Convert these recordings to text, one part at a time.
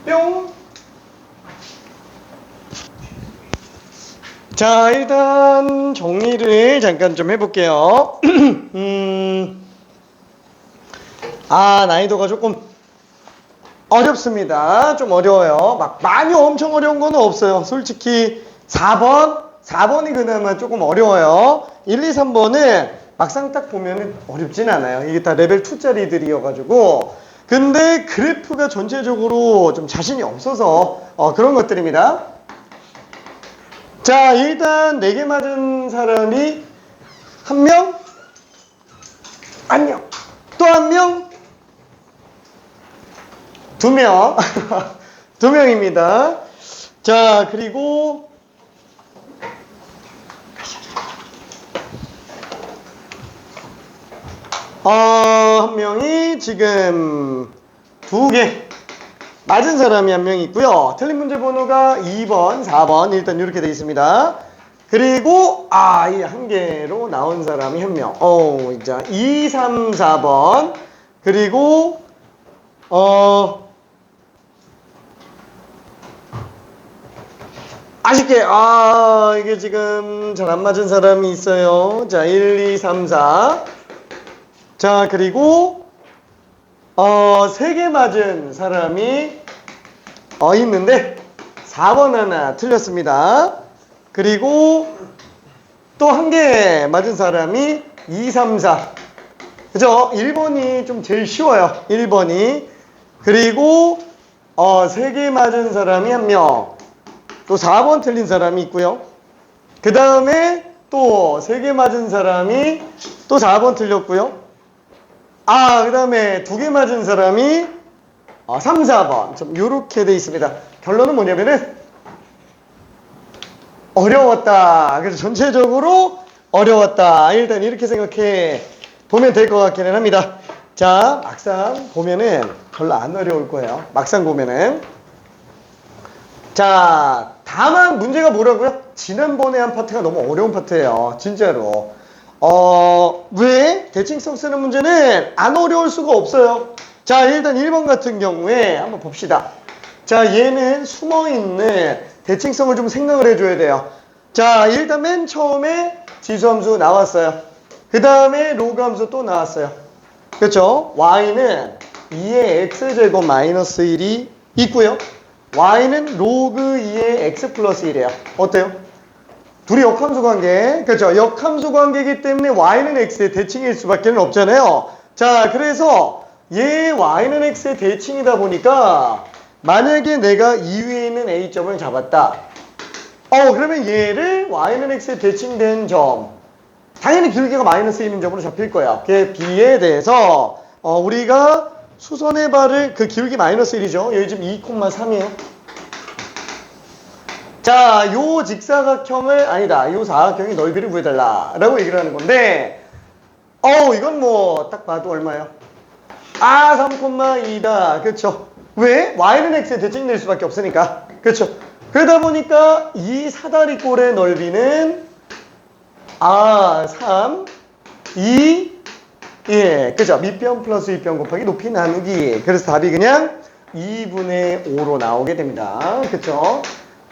뿅. 자, 일단 정리를 잠깐 좀 해볼게요. 난이도가 조금 어렵습니다. 좀 어려워요. 막 많이 엄청 어려운 거는 없어요. 솔직히 4번이 그나마 조금 어려워요. 1, 2, 3번은 막상 딱 보면은 어렵진 않아요. 이게 다 레벨 2짜리들이어가지고. 근데 그래프가 전체적으로 좀 자신이 없어서 그런 것들입니다. 자, 일단 4개 맞은 사람이 1명? 안녕. 또 1명? 2명. 2명입니다. 자, 그리고 한 명이 지금 2개 맞은 사람이 1명 있고요. 틀린 문제 번호가 2번, 4번 일단 이렇게 되어 있습니다. 그리고 이 1개로 나온 사람이 1명. 자, 2, 3, 4번. 그리고 아쉽게 이게 지금 잘 안 맞은 사람이 있어요. 자, 1, 2, 3, 4. 자, 그리고 3개 맞은 사람이 있는데 4번 하나 틀렸습니다. 그리고 또 1개 맞은 사람이 2, 3, 4. 그죠? 1번이 좀 제일 쉬워요. 1번이. 그리고 3개 맞은 사람이 1명. 또 4번 틀린 사람이 있고요. 그 다음에 또 3개 맞은 사람이 또 4번 틀렸고요. 그 다음에 2개 맞은 사람이 3, 4번. 좀 요렇게 돼 있습니다. 결론은 뭐냐면은 어려웠다. 그래서 전체적으로 어려웠다. 일단 이렇게 생각해 보면 될 것 같기는 합니다. 자, 막상 보면은 별로 안 어려울 거예요. 막상 보면은. 자, 다만 문제가 뭐라고요? 지난번에 한 파트가 너무 어려운 파트예요. 진짜로. 왜? 대칭성 쓰는 문제는 안 어려울 수가 없어요. 자, 일단 1번 같은 경우에 한번 봅시다. 자, 얘는 숨어있는 대칭성을 좀 생각을 해줘야 돼요. 자, 일단 맨 처음에 지수함수 나왔어요. 그 다음에 로그 함수 또 나왔어요. 그렇죠? y는 2의 x제곱 마이너스 1이 있고요. y는 로그 2의 x 플러스 1이에요. 어때요? 둘이 역함수 관계. 그렇죠? 역함수 관계이기 때문에 y는 x의 대칭일 수밖에 없잖아요. 자, 그래서 얘 y는 x의 대칭이다 보니까 만약에 내가 2위에 있는 a점을 잡았다. 그러면 얘를 y는 x의 대칭된 점. 당연히 기울기가 마이너스 1인 점으로 잡힐 거야. 그 b에 대해서 우리가 수선의 발을 그 기울기 마이너스 1이죠. 여기 지금 2,3이에요. 자, 요 직사각형을 요 사각형의 넓이를 구해달라 라고 얘기를 하는 건데 이건 뭐 딱 봐도 얼마예요? 3,2다. 그렇죠? 왜? y는 x에 대칭될 수밖에 없으니까. 그렇죠? 그러다 보니까 이 사다리꼴의 넓이는 3, 2, 그죠? 밑변 플러스 윗변 곱하기 높이 나누기. 그래서 답이 그냥 2분의 5로 나오게 됩니다. 그쵸?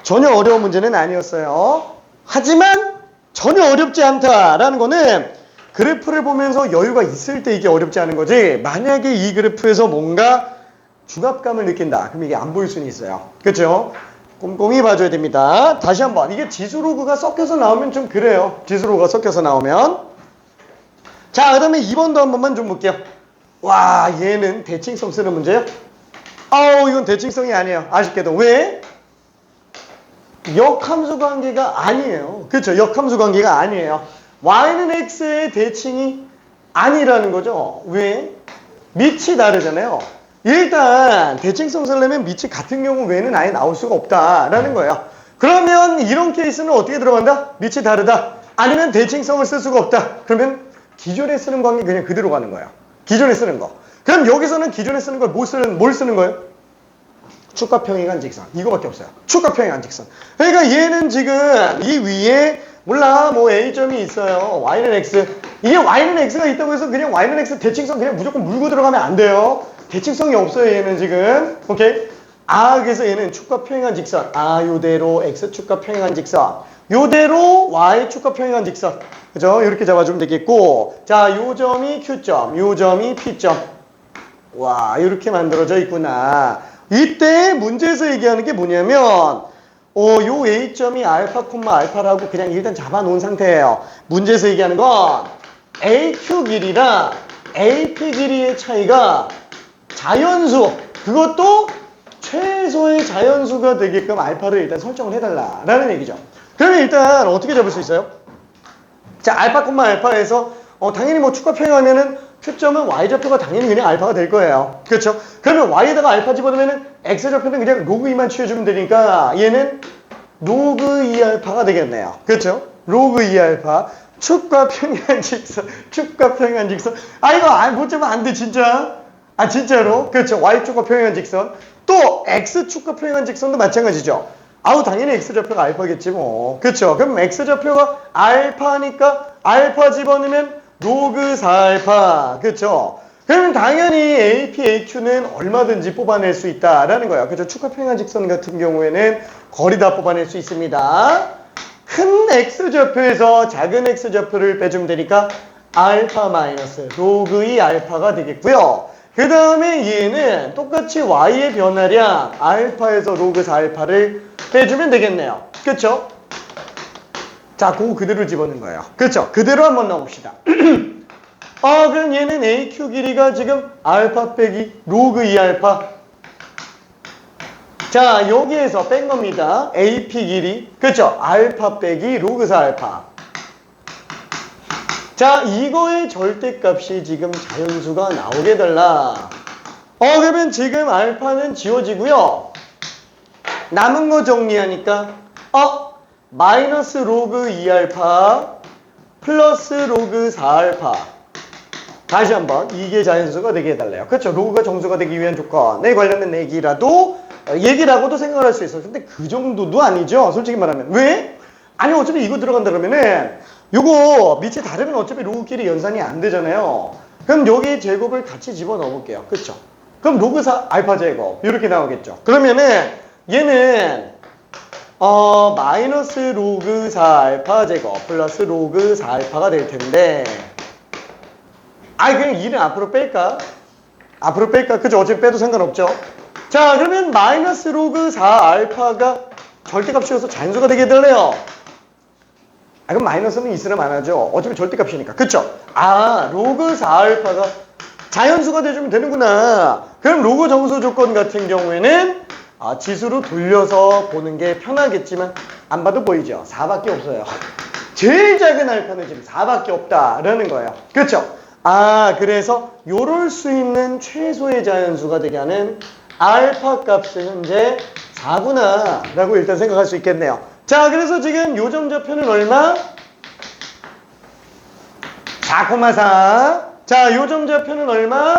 전혀 어려운 문제는 아니었어요. 하지만 전혀 어렵지 않다라는 거는 그래프를 보면서 여유가 있을 때 이게 어렵지 않은 거지. 만약에 이 그래프에서 뭔가 중압감을 느낀다. 그럼 이게 안 보일 수는 있어요. 그쵸? 꼼꼼히 봐줘야 됩니다. 다시 한번. 이게 지수로그가 섞여서 나오면 좀 그래요. 지수로그가 섞여서 나오면. 자, 그 다음에 2번도 한 번만 좀 볼게요. 와, 얘는 대칭성 쓰는 문제예요? 이건 대칭성이 아니에요. 아쉽게도. 왜? 역함수 관계가 아니에요. 그렇죠? 역함수 관계가 아니에요. y는 x의 대칭이 아니라는 거죠. 왜? 밑이 다르잖아요. 일단 대칭성 쓰려면 밑이 같은 경우 외에는 아예 나올 수가 없다라는 거예요. 그러면 이런 케이스는 어떻게 들어간다? 밑이 다르다. 아니면 대칭성을 쓸 수가 없다. 그러면 기존에 쓰는 관계 그냥 그대로 가는 거예요. 기존에 쓰는 거. 그럼 여기서는 기존에 쓰는 걸 뭘 쓰는 거예요? 축과평행한 직선. 이거밖에 없어요. 축과평행한 직선. 그러니까 얘는 지금 이 위에 몰라 뭐 A점이 있어요. y는 x. 이게 y는 x가 있다고 해서 그냥 y는 x 대칭성 그냥 무조건 물고 들어가면 안 돼요. 대칭성이 없어요. 얘는 지금. 오케이? 그래서 얘는 축과 평행한 직선. 요대로 x축과 평행한 직선. 요대로 y축과 평행한 직선. 그죠? 이렇게 잡아주면 되겠고. 자, 요 점이 Q점, 요 점이 P점. 와, 이렇게 만들어져 있구나. 이때 문제에서 얘기하는 게 뭐냐면, 요 A점이 알파, 알파라고 그냥 일단 잡아놓은 상태예요. 문제에서 얘기하는 건 AQ 길이랑 AP 길이의 차이가 자연수, 그것도 최소의 자연수가 되게끔 알파를 일단 설정을 해달라라는 얘기죠. 그러면 일단 어떻게 잡을 수 있어요? 자, 알파, 알파에서 당연히 뭐 축과 평행하면은 Q점은 Y좌표가 당연히 그냥 알파가 될 거예요. 그렇죠? 그러면 Y에다가 알파 집어넣으면은 X좌표는 그냥 로그 2만 취해주면 되니까 얘는 로그 2알파가 되겠네요. 그렇죠? 로그 2알파. 축과 평행한 직선, 축과 평행한 직선. 이거 못 잡으면 안 돼, 진짜. 진짜로. 그렇죠. Y축과 평행한 직선. 또 X축과 평행한 직선도 마찬가지죠. 당연히 X좌표가 알파겠지 뭐. 그렇죠. 그럼 X좌표가 알파니까 알파 집어넣으면 로그 4알파. 그렇죠. 그러면 당연히 AP, AQ는 얼마든지 뽑아낼 수 있다라는 거예요. 그렇죠. 축과 평행한 직선 같은 경우에는 거의 다 뽑아낼 수 있습니다. 큰 X좌표에서 작은 X좌표를 빼주면 되니까 알파 마이너스 로그 2 알파가 되겠고요. 그 다음에 얘는 똑같이 Y의 변화량 알파에서 로그 4알파를 빼주면 되겠네요. 그쵸? 자, 그거 그대로 집어넣는 거예요. 그쵸? 그대로 한번 넣어봅시다. 그럼 얘는 AQ 길이가 지금 알파 빼기 로그 2알파. 자, 여기에서 뺀 겁니다. AP 길이. 그쵸? 알파 빼기 로그 4알파. 자, 이거의 절대값이 지금 자연수가 나오게 달라. 그러면 지금 알파는 지워지고요. 남은 거 정리하니까 마이너스 로그 2알파 플러스 로그 4알파. 다시 한번 이게 자연수가 되게 해달래요. 그렇죠? 로그가 정수가 되기 위한 조건에 관련된 얘기라고도 생각을 할 수 있어요. 근데 그 정도도 아니죠. 솔직히 말하면. 왜? 어차피 이거 들어간다 그러면은 요거 밑에 다르면 어차피 로그끼리 연산이 안 되잖아요. 그럼 여기 제곱을 같이 집어넣어 볼게요. 그쵸? 그럼 로그 4 알파 제곱 이렇게 나오겠죠. 그러면은 얘는 마이너스 로그 4 알파 제곱 플러스 로그 4 알파가 될 텐데 그냥 2는 앞으로 뺄까? 앞으로 뺄까? 그죠? 어차피 빼도 상관없죠. 자, 그러면 마이너스 로그 4 알파가 절대값이어서 자연수가 되게 될래요. 그럼 마이너스는 있으면 안 하죠. 어차피 절대값이니까. 그쵸? 로그 4알파가 자연수가 돼주면 되는구나. 그럼 로그 정수 조건 같은 경우에는 지수로 돌려서 보는 게 편하겠지만 안 봐도 보이죠? 4밖에 없어요. 제일 작은 알파는 지금 4밖에 없다라는 거예요. 그쵸? 그래서 요럴 수 있는 최소의 자연수가 되게 하는 알파 값은 현재 4구나 라고 일단 생각할 수 있겠네요. 자, 그래서 지금 요점 좌표는 얼마? 4,4. 자, 요점 좌표는 얼마?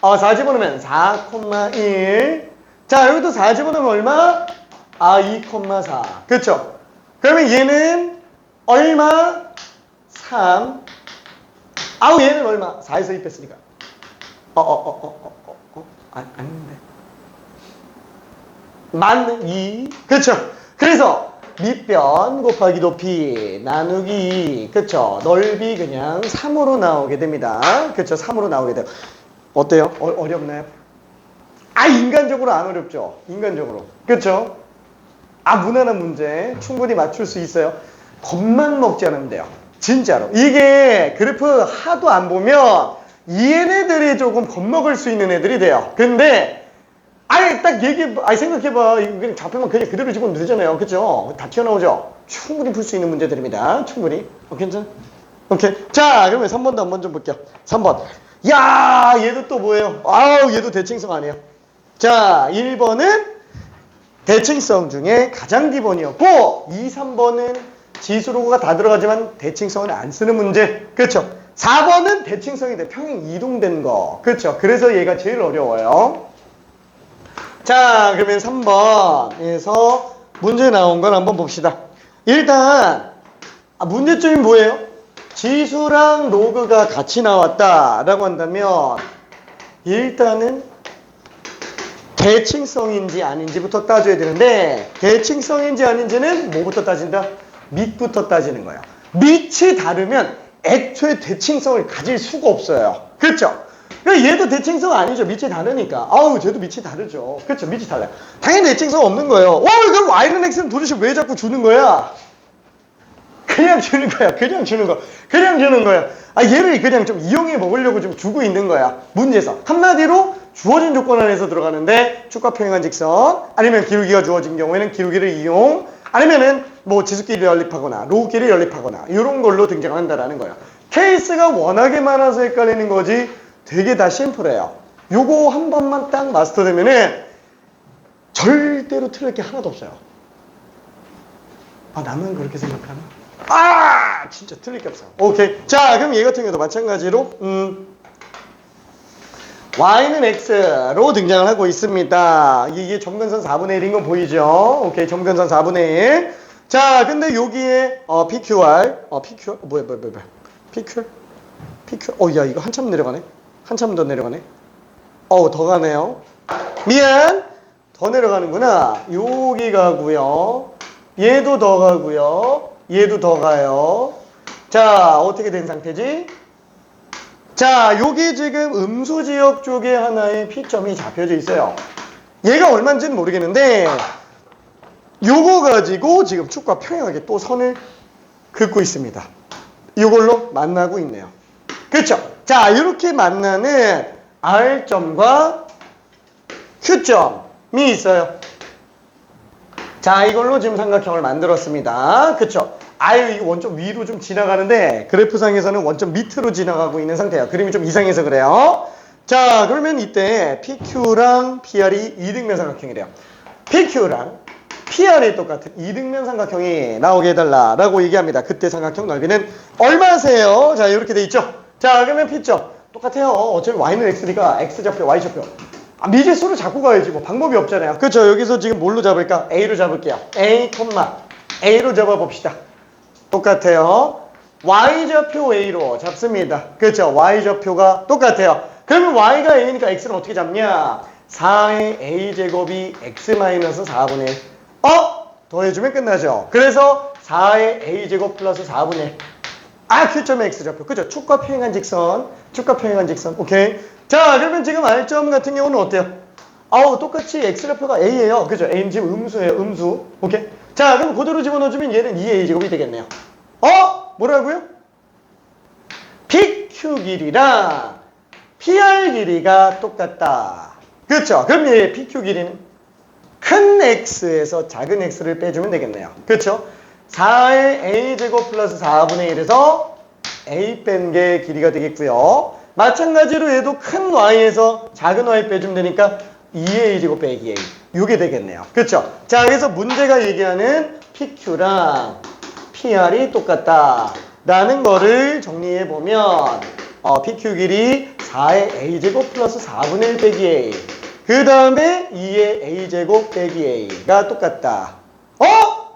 4 집어넣으면 4,1. 자, 여기도 4 집어넣으면 얼마? 2,4. 그쵸? 그러면 얘는 얼마? 3. 얘는 얼마? 4에서 2 뺐으니까. 아닌데. 만 2. 그쵸? 그래서 밑변 곱하기 높이 나누기 2. 그쵸? 넓이 그냥 3으로 나오게 됩니다. 그쵸? 3으로 나오게 돼요. 어때요? 어렵나요? 인간적으로 안 어렵죠? 인간적으로. 그쵸? 무난한 문제 충분히 맞출 수 있어요. 겁만 먹지 않으면 돼요. 진짜로. 이게 그래프 하도 안 보면 얘네들이 조금 겁먹을 수 있는 애들이 돼요. 근데 딱 생각해봐. 이거 그냥 좌표만 그냥 그대로 집어넣으면 되잖아요. 그쵸? 다 튀어나오죠? 충분히 풀 수 있는 문제들입니다. 충분히. 괜찮아? 오케이. 자, 그러면 3번도 한번 좀 볼게요. 3번. 야, 얘도 또 뭐예요? 얘도 대칭성 아니에요. 자, 1번은 대칭성 중에 가장 기본이었고 2, 3번은 지수로가 다 들어가지만 대칭성을 안 쓰는 문제. 그렇죠? 4번은 대칭성이 돼. 평행 이동된 거. 그렇죠? 그래서 얘가 제일 어려워요. 자, 그러면 3번에서 문제 나온 걸 한번 봅시다. 일단 문제점이 뭐예요? 지수랑 로그가 같이 나왔다라고 한다면 일단은 대칭성인지 아닌지부터 따져야 되는데 대칭성인지 아닌지는 뭐부터 따진다? 밑부터 따지는 거예요. 밑이 다르면 애초에 대칭성을 가질 수가 없어요. 그렇죠? 그러니까 얘도 대칭성 아니죠. 밑이 다르니까. 아우, 쟤도 밑이 다르죠. 그렇죠? 밑이 달라요. 당연히 대칭성 없는 거예요. 그럼 y는 x는 도대체 왜 자꾸 주는 거야? 그냥 주는 거야. 그냥 주는 거. 그냥 주는 거야. 얘를 그냥 좀 이용해 먹으려고 좀 주고 있는 거야. 문제에서. 한마디로 주어진 조건 안에서 들어가는데 축과 평행한 직선, 아니면 기울기가 주어진 경우에는 기울기를 이용, 아니면은 뭐 지수끼리 연립하거나 로우끼리 연립하거나 이런 걸로 등장한다라는 거예요. 케이스가 워낙에 많아서 헷갈리는 거지 되게 다 심플해요. 요거 한 번만 딱 마스터되면은 절대로 틀릴 게 하나도 없어요. 나만 그렇게 생각하나? 진짜 틀릴 게 없어요. 오케이. 자, 그럼 얘 같은 경우도 마찬가지로 y는 x로 등장을 하고 있습니다. 이게 점근선 4분의 1인 거 보이죠? 오케이. 점근선 4분의 1. 자, 근데 여기에 PQR 뭐야 PQR 야, 이거 한참 내려가네. 한참 더 내려가네. 더 가네요. 미안. 더 내려가는구나. 여기 가고요. 얘도 더 가고요. 얘도 더 가요. 자, 어떻게 된 상태지? 자, 여기 지금 음수지역 쪽에 하나의 P점이 잡혀져 있어요. 얘가 얼마인지는 모르겠는데 요거 가지고 지금 축과 평행하게 또 선을 긋고 있습니다. 이걸로 만나고 있네요. 그렇죠? 자, 이렇게 만나는 R점과 Q점이 있어요. 자, 이걸로 지금 삼각형을 만들었습니다. 그쵸? 이 원점 위로 좀 지나가는데 그래프상에서는 원점 밑으로 지나가고 있는 상태예요. 그림이 좀 이상해서 그래요. 자, 그러면 이때 PQ랑 PR이 이등변 삼각형이래요. PQ랑 PR이 똑같은 이등변 삼각형이 나오게 해달라라고 얘기합니다. 그때 삼각형 넓이는 얼마세요? 자, 이렇게 돼 있죠? 자, 그러면 P점 똑같아요. 어차피 Y는 X니까 X좌표, Y좌표. 미지수로 잡고 가야지 뭐 방법이 없잖아요. 그렇죠? 여기서 지금 뭘로 잡을까? A로 잡을게요. A, A로 잡아봅시다. 똑같아요. Y좌표 A로 잡습니다. 그렇죠? Y좌표가 똑같아요. 그러면 Y가 A니까 X는 어떻게 잡냐? 4의 A제곱이 X-4분의 1. 더해주면 끝나죠. 그래서 4의 A제곱 플러스 4분의 1. Q점의 X좌표. 그죠? 축과 평행한 직선. 축과 평행한 직선. 오케이. 자, 그러면 지금 R점 같은 경우는 어때요? 똑같이 X좌표가 A예요. 그죠? A는 지금 음수예요. 음수. 오케이. 자, 그럼 그대로 집어넣어주면 얘는 2A제곱이 되겠네요. 뭐라고요? PQ 길이랑 PR 길이가 똑같다. 그렇죠? 그럼 얘 PQ 길이는 큰 X에서 작은 X를 빼주면 되겠네요. 그렇죠? 4의 A제곱 플러스 4분의 1에서 A 뺀 게 길이가 되겠고요. 마찬가지로 얘도 큰 Y에서 작은 Y 빼주면 되니까 2A제곱 빼기 A. 이게 되겠네요. 그렇죠? 자, 그래서 문제가 얘기하는 PQ랑 PR이 똑같다 라는 거를 정리해보면 PQ 길이 4의 A제곱 플러스 4분의 1 빼기 A, 그 다음에 2의 A제곱 빼기 A가 똑같다.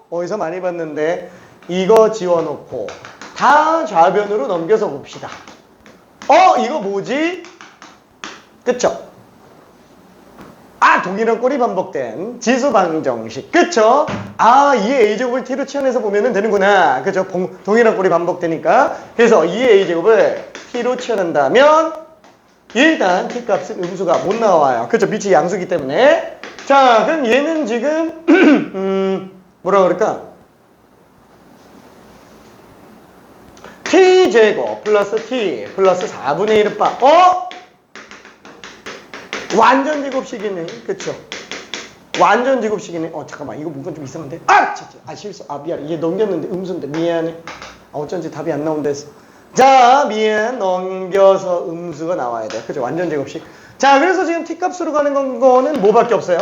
어디서 많이 봤는데 이거 지워놓고 다 좌변으로 넘겨서 봅시다. 이거 뭐지? 그쵸? 동일한 꼴이 반복된 지수방정식. 그쵸? 2의 A제곱을 T로 치환해서 보면 되는구나. 그쵸? 동일한 꼴이 반복되니까. 그래서 2의 A제곱을 T로 치환한다면 일단 T값은 음수가 못 나와요. 그쵸? 밑이 양수기 때문에. 자, 그럼 얘는 지금 뭐라 그럴까? T제곱 플러스 T 플러스 4분의 1은 완전 제곱식이네. 그쵸? 완전 제곱식이네. 잠깐만. 이거 뭔가 좀 이상한데? 실수. 미안. 얘 넘겼는데 음수인데. 미안해. 어쩐지 답이 안 나온다 했어. 자, 미안. 넘겨서 음수가 나와야 돼. 그죠? 완전 제곱식. 자, 그래서 지금 T값으로 가는 거는 뭐밖에 없어요?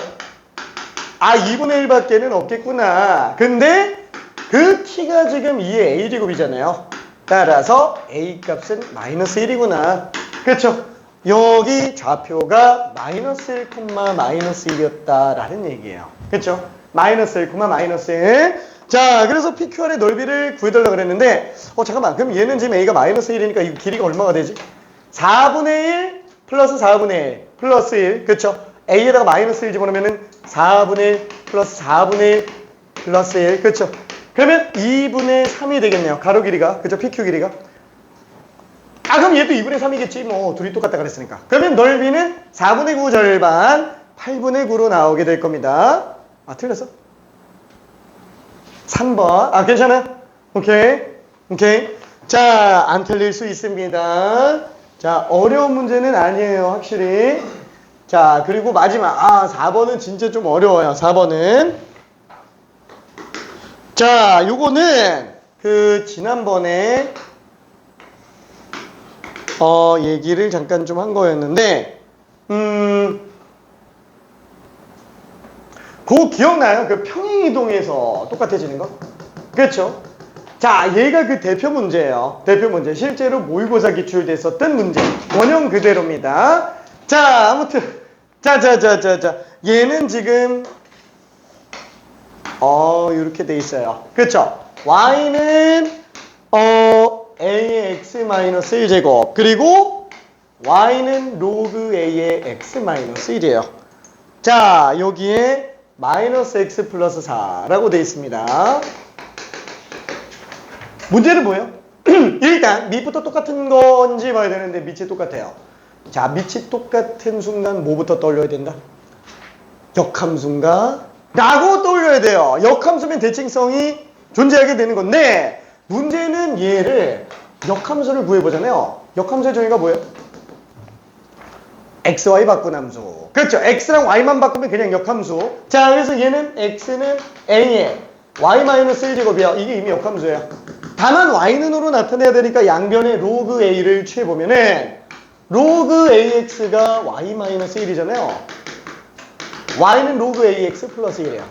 2분의 1밖에는 없겠구나. 근데 그 T가 지금 2의 A제곱이잖아요. 따라서 A값은 마이너스 1이구나. 그쵸? 여기 좌표가 마이너스 1, 마이너스 1이었다라는 얘기예요. 그쵸? 마이너스 1, 마이너스 1. 자, 그래서 PQR의 넓이를 구해달라고 그랬는데 잠깐만. 그럼 얘는 지금 A가 마이너스 1이니까 이 길이가 얼마가 되지? 4분의 1 플러스 4분의 1 플러스 1. 그쵸? a에다가 마이너스 1 집어넣으면은 4분의 1 플러스 4분의 1 플러스 1. 그렇죠? 그러면 2분의 3이 되겠네요. 가로 길이가. 그죠? PQ 길이가. 아, 그럼 얘도 2분의 3이겠지. 뭐, 둘이 똑같다 그랬으니까. 그러면 넓이는 4분의 9 절반, 8분의 9로 나오게 될 겁니다. 아, 틀렸어? 3번. 아, 괜찮아? 오케이. 오케이. 자, 안 틀릴 수 있습니다. 자, 어려운 문제는 아니에요. 확실히. 자, 그리고 마지막. 아, 4번은 진짜 좀 어려워요. 4번은. 자, 요거는 지난번에 얘기를 잠깐 좀 한 거였는데 그거 기억나요? 그 평행이동에서 똑같아지는 거? 그렇죠? 자, 얘가 그 대표 문제예요. 대표 문제. 실제로 모의고사 기출됐었던 문제. 원형 그대로입니다. 자, 아무튼 자. 얘는 지금 이렇게 돼 있어요. 그렇죠? y는 a의 x-1제곱 그리고 y는 로그 a의 x-1이에요. 자, 여기에 마이너스 x 플러스 4라고 돼 있습니다. 문제는 뭐예요? 일단 밑부터 똑같은 건지 봐야 되는데 밑이 똑같아요. 자, 밑이 똑같은 순간 뭐부터 떠올려야 된다? 역함수인가? 라고 떠올려야 돼요. 역함수면 대칭성이 존재하게 되는 건데 문제는 얘를 역함수를 구해보잖아요. 역함수의 정의가 뭐예요? x, y 바꾼 함수. 그렇죠. x랑 y만 바꾸면 그냥 역함수. 자, 그래서 얘는 x는 a에 y-1제곱이야. 이게 이미 역함수예요. 다만 y는으로 나타내야 되니까 양변에 로그 a를 취해보면은 로그 ax가 y-1이잖아요. y는 로그 ax 플러스 1이에요.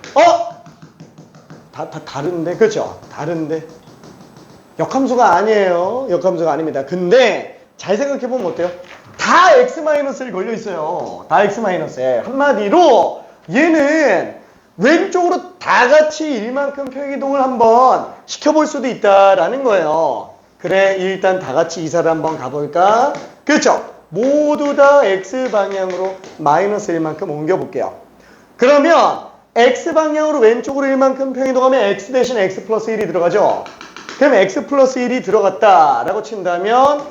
다른데? 그렇죠? 다른데? 역함수가 아니에요. 역함수가 아닙니다. 근데 잘 생각해보면 어때요? 다 x-를 걸려있어요. 다 x-에. 한마디로 얘는 왼쪽으로 다 같이 1만큼 평행이동을 한번 시켜볼 수도 있다라는 거예요. 그래, 일단 다 같이 이사를 한번 가볼까? 그렇죠? 모두 다 x방향으로 마이너스 1만큼 옮겨볼게요. 그러면 x방향으로 왼쪽으로 1만큼 평행이동하면 x 대신 x 플러스 1이 들어가죠? 그럼 x 플러스 1이 들어갔다라고 친다면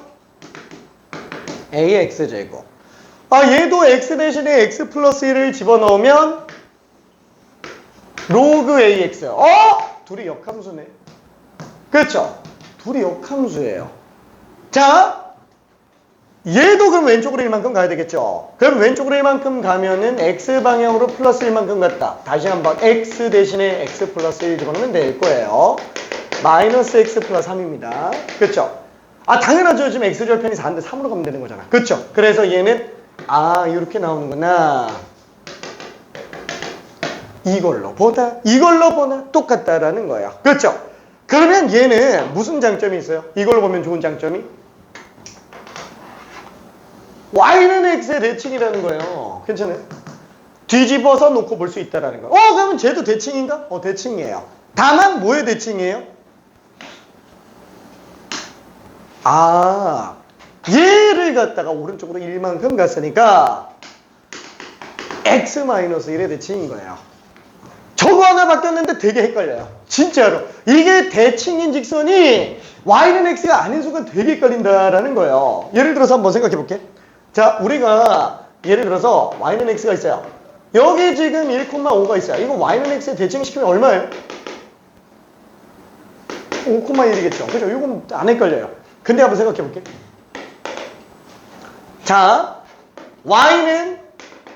a의 x제곱. 얘도 x 대신에 x 플러스 1을 집어넣으면 로그 ax. 둘이 역함수네. 그렇죠? 둘이 역함수예요. 자, 얘도 그럼 왼쪽으로 1만큼 가야 되겠죠? 그럼 왼쪽으로 1만큼 가면은 x방향으로 플러스 1만큼 갔다. 다시 한번 x 대신에 x 플러스 1 집어넣으면 될 거예요. 마이너스 x 플러스 3입니다. 그렇죠? 당연하죠. 지금 x절편이 4인데 3으로 가면 되는 거잖아. 그렇죠? 그래서 얘는 이렇게 나오는구나. 이걸로 보나 똑같다라는 거예요. 그렇죠? 그러면 얘는 무슨 장점이 있어요? 이걸로 보면 좋은 장점이 y는 x의 대칭이라는 거예요. 괜찮아요? 뒤집어서 놓고 볼 수 있다라는 거. 그러면 쟤도 대칭인가? 대칭이에요. 다만 뭐의 대칭이에요? 얘를 갖다가 오른쪽으로 1만큼 갔으니까 x-1의 대칭인 거예요. 저거 하나 바뀌었는데 되게 헷갈려요. 진짜로. 이게 대칭인 직선이 y는 x가 아닌 순간 되게 헷갈린다라는 거예요. 예를 들어서 한번 생각해 볼게. 자, 우리가 예를 들어서 y는 x가 있어요. 여기 지금 1,5가 있어요. 이거 y는 x에 대칭시키면 얼마예요? 5,1이겠죠. 그죠? 이건 안 헷갈려요. 근데 한번 생각해 볼게. 자, y는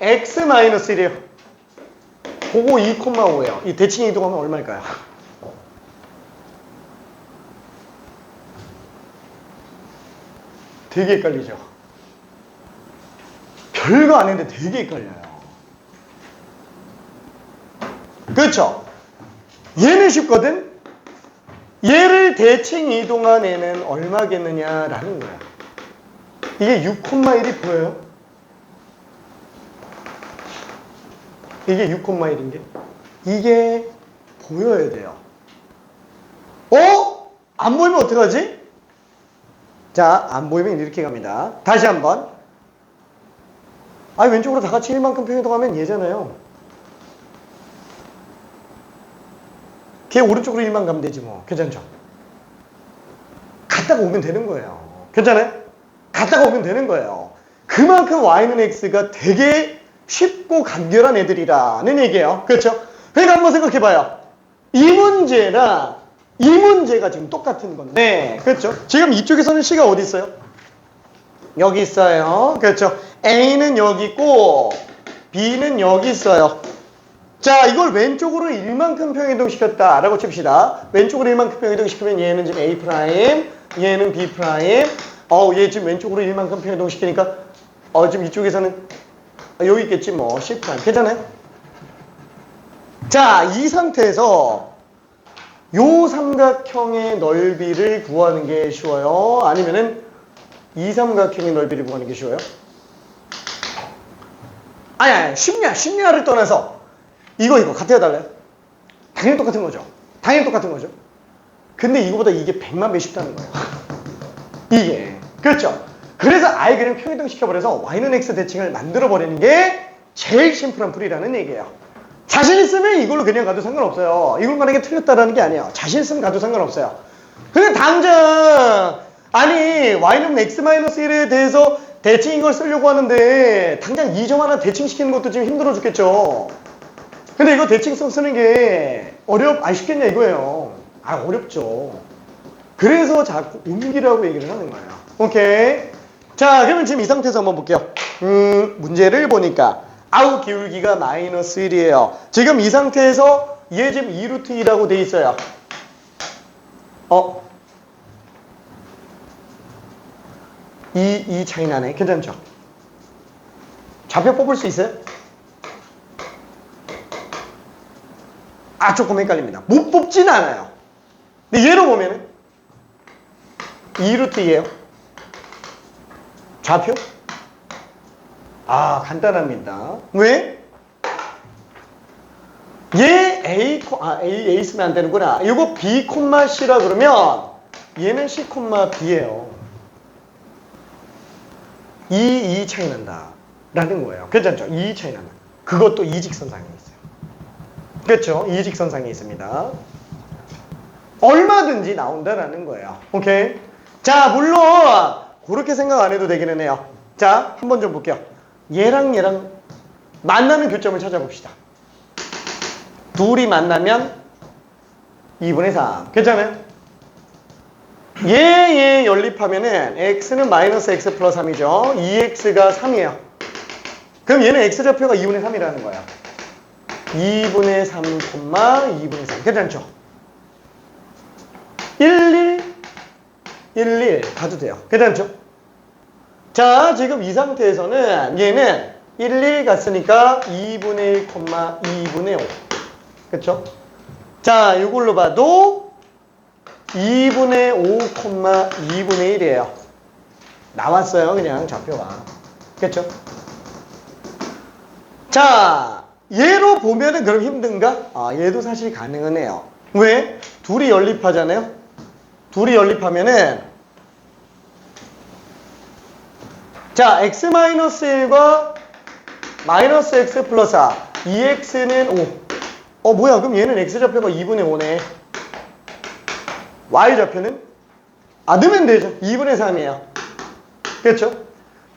x-1이에요. 그거 2,5예요. 이 대칭 이동하면 얼마일까요? 되게 헷갈리죠? 별거 아닌데 되게 헷갈려요. 그렇죠? 얘는 쉽거든? 얘를 대칭 이동한 애는 얼마겠느냐라는 거야. 이게 6,1이 보여요? 이게 6,1인 게 이게 보여야 돼요. 안 보이면 어떡하지? 자, 안 보이면 이렇게 갑니다. 다시 한번. 아니 왼쪽으로 다 같이 1만큼 평이동하면 얘잖아요. 걔 오른쪽으로 1만 가면 되지 뭐. 괜찮죠? 갔다가 오면 되는 거예요. 괜찮아요? 갔다가 오면 되는 거예요. 그만큼 y는 x가 되게 쉽고 간결한 애들이라는 얘기예요. 그렇죠? 그러니까 한번 생각해봐요. 이 문제랑 이 문제가 지금 똑같은 건데, 그렇죠? 지금 이쪽에서는 c가 어디 있어요? 여기 있어요. 그렇죠? a는 여기 있고 b는 여기 있어요. 자, 이걸 왼쪽으로 1만큼 평이동시켰다라고 칩시다. 왼쪽으로 1만큼 평이동시키면 얘는 지금 a', 얘는 b'. 얘 지금 왼쪽으로 1만큼 평이동시키니까 지금 이쪽에서는 여기 있겠지 뭐 c'. 괜찮아요? 자, 이 상태에서 요 삼각형의 넓이를 구하는 게 쉬워요? 아니면은 이 삼각형의 넓이를 구하는 게 쉬워요? 아니 쉽냐를 떠나서 이거 같아야 달라요? 당연히 똑같은 거죠. 당연히 똑같은 거죠. 근데 이거보다 이게 100만 배 쉽다는 거예요. 이게. 그렇죠? 그래서 아예 그냥 평이동 시켜버려서 y는 x 대칭을 만들어버리는 게 제일 심플한 풀이라는 얘기예요. 자신 있으면 이걸로 그냥 가도 상관없어요. 이걸 만약에 틀렸다라는 게 아니에요. 자신 있으면 가도 상관없어요. 근데 당장 아니 y는 x-1에 대해서 대칭인 걸 쓰려고 하는데 당장 이 점 하나 대칭시키는 것도 지금 힘들어 죽겠죠. 근데 이거 대칭성 쓰는 게 쉽겠냐 이거예요. 어렵죠. 그래서 자꾸 옮기라고 얘기를 하는 거예요. 오케이. 자, 그러면 지금 이 상태에서 한번 볼게요. 문제를 보니까 기울기가 -1이에요. 지금 이 상태에서 얘 지금 2루트 2라고 돼 있어요. 이 차이 나네. 괜찮죠? 좌표 뽑을 수 있어요? 조금 헷갈립니다. 못 뽑진 않아요. 근데 얘로 보면은 2루트 2예요. 좌표? 간단합니다. 왜? 얘 A 쓰면 안 되는구나. 이거 B, C라 그러면 얘는 C, B예요. 이 차이 난다. 라는 거예요. 괜찮죠? 이 차이 난다. 그것도 이직선상에 있어요. 그렇죠? 이직선상에 있습니다. 얼마든지 나온다라는 거예요. 오케이? 자, 물론 그렇게 생각 안 해도 되기는 해요. 자, 한번 좀 볼게요. 얘랑 만나는 교점을 찾아봅시다. 둘이 만나면 2분의 3. 괜찮아요? 얘 연립하면은 x는 -x 플러스 3이죠. 2x가 3이에요. 그럼 얘는 x좌표가 2분의 3이라는 거야. 2분의 3, 2분의 3. 괜찮죠? 1, 1 가도 돼요. 괜찮죠? 자, 지금 이 상태에서는 얘는 1 갔으니까 2분의 1, 2분의 5. 그쵸? 자, 이걸로 봐도 2분의 5, 2분의 1이에요. 나왔어요, 그냥 좌표가. 그쵸? 자, 얘로 보면은 그럼 힘든가? 얘도 사실 가능은 해요. 왜? 둘이 연립하잖아요? 둘이 연립하면은 자, x-1과 -x 플러스 4 2x는 5. 뭐야? 그럼 얘는 x좌표가 2분의 5네. y좌표는? 넣으면 되죠. 2분의 3이에요. 그렇죠?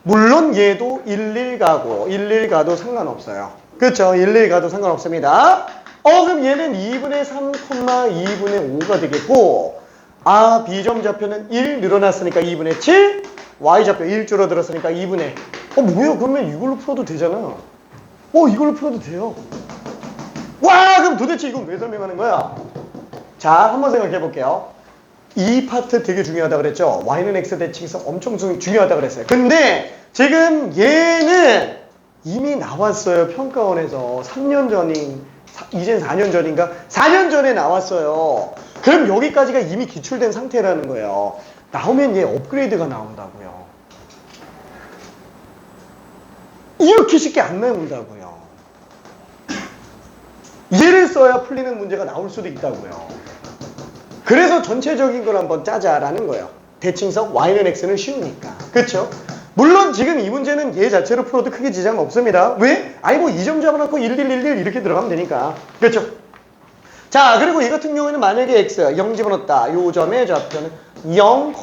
물론 얘도 1 가고 1 가도 상관없어요. 그렇죠? 1 가도 상관없습니다. 그럼 얘는 2분의 3, 2분의 5가 되겠고 B점 좌표는 1 늘어났으니까 2분의 7 Y좌표 1 줄어들었으니까 2분의 뭐야? 그러면 이걸로 풀어도 되잖아. 이걸로 풀어도 돼요. 그럼 도대체 이건 왜 설명하는 거야? 자, 한번 생각해 볼게요. 이 파트 되게 중요하다 그랬죠? Y는 X 대칭성 엄청 중요하다 그랬어요. 근데 지금 얘는 이미 나왔어요. 평가원에서 3년 전인 이젠 4년 전인가? 4년 전에 나왔어요. 그럼 여기까지가 이미 기출된 상태라는 거예요. 나오면 얘 업그레이드가 나온다고요. 이렇게 쉽게 안 나온다고요. 얘를 써야 풀리는 문제가 나올 수도 있다고요. 그래서 전체적인 걸 한번 짜자라는 거예요. 대칭성 Y는 X는 쉬우니까. 그렇죠? 물론 지금 이 문제는 얘 자체로 풀어도 크게 지장 없습니다. 왜? 아니 뭐 2점 잡아놓고 1, 1, 1, 1 이렇게 들어가면 되니까. 그렇죠? 자, 그리고 이 같은 경우에는 만약에 x 0 집어넣었다. 요 점의 좌표는 0,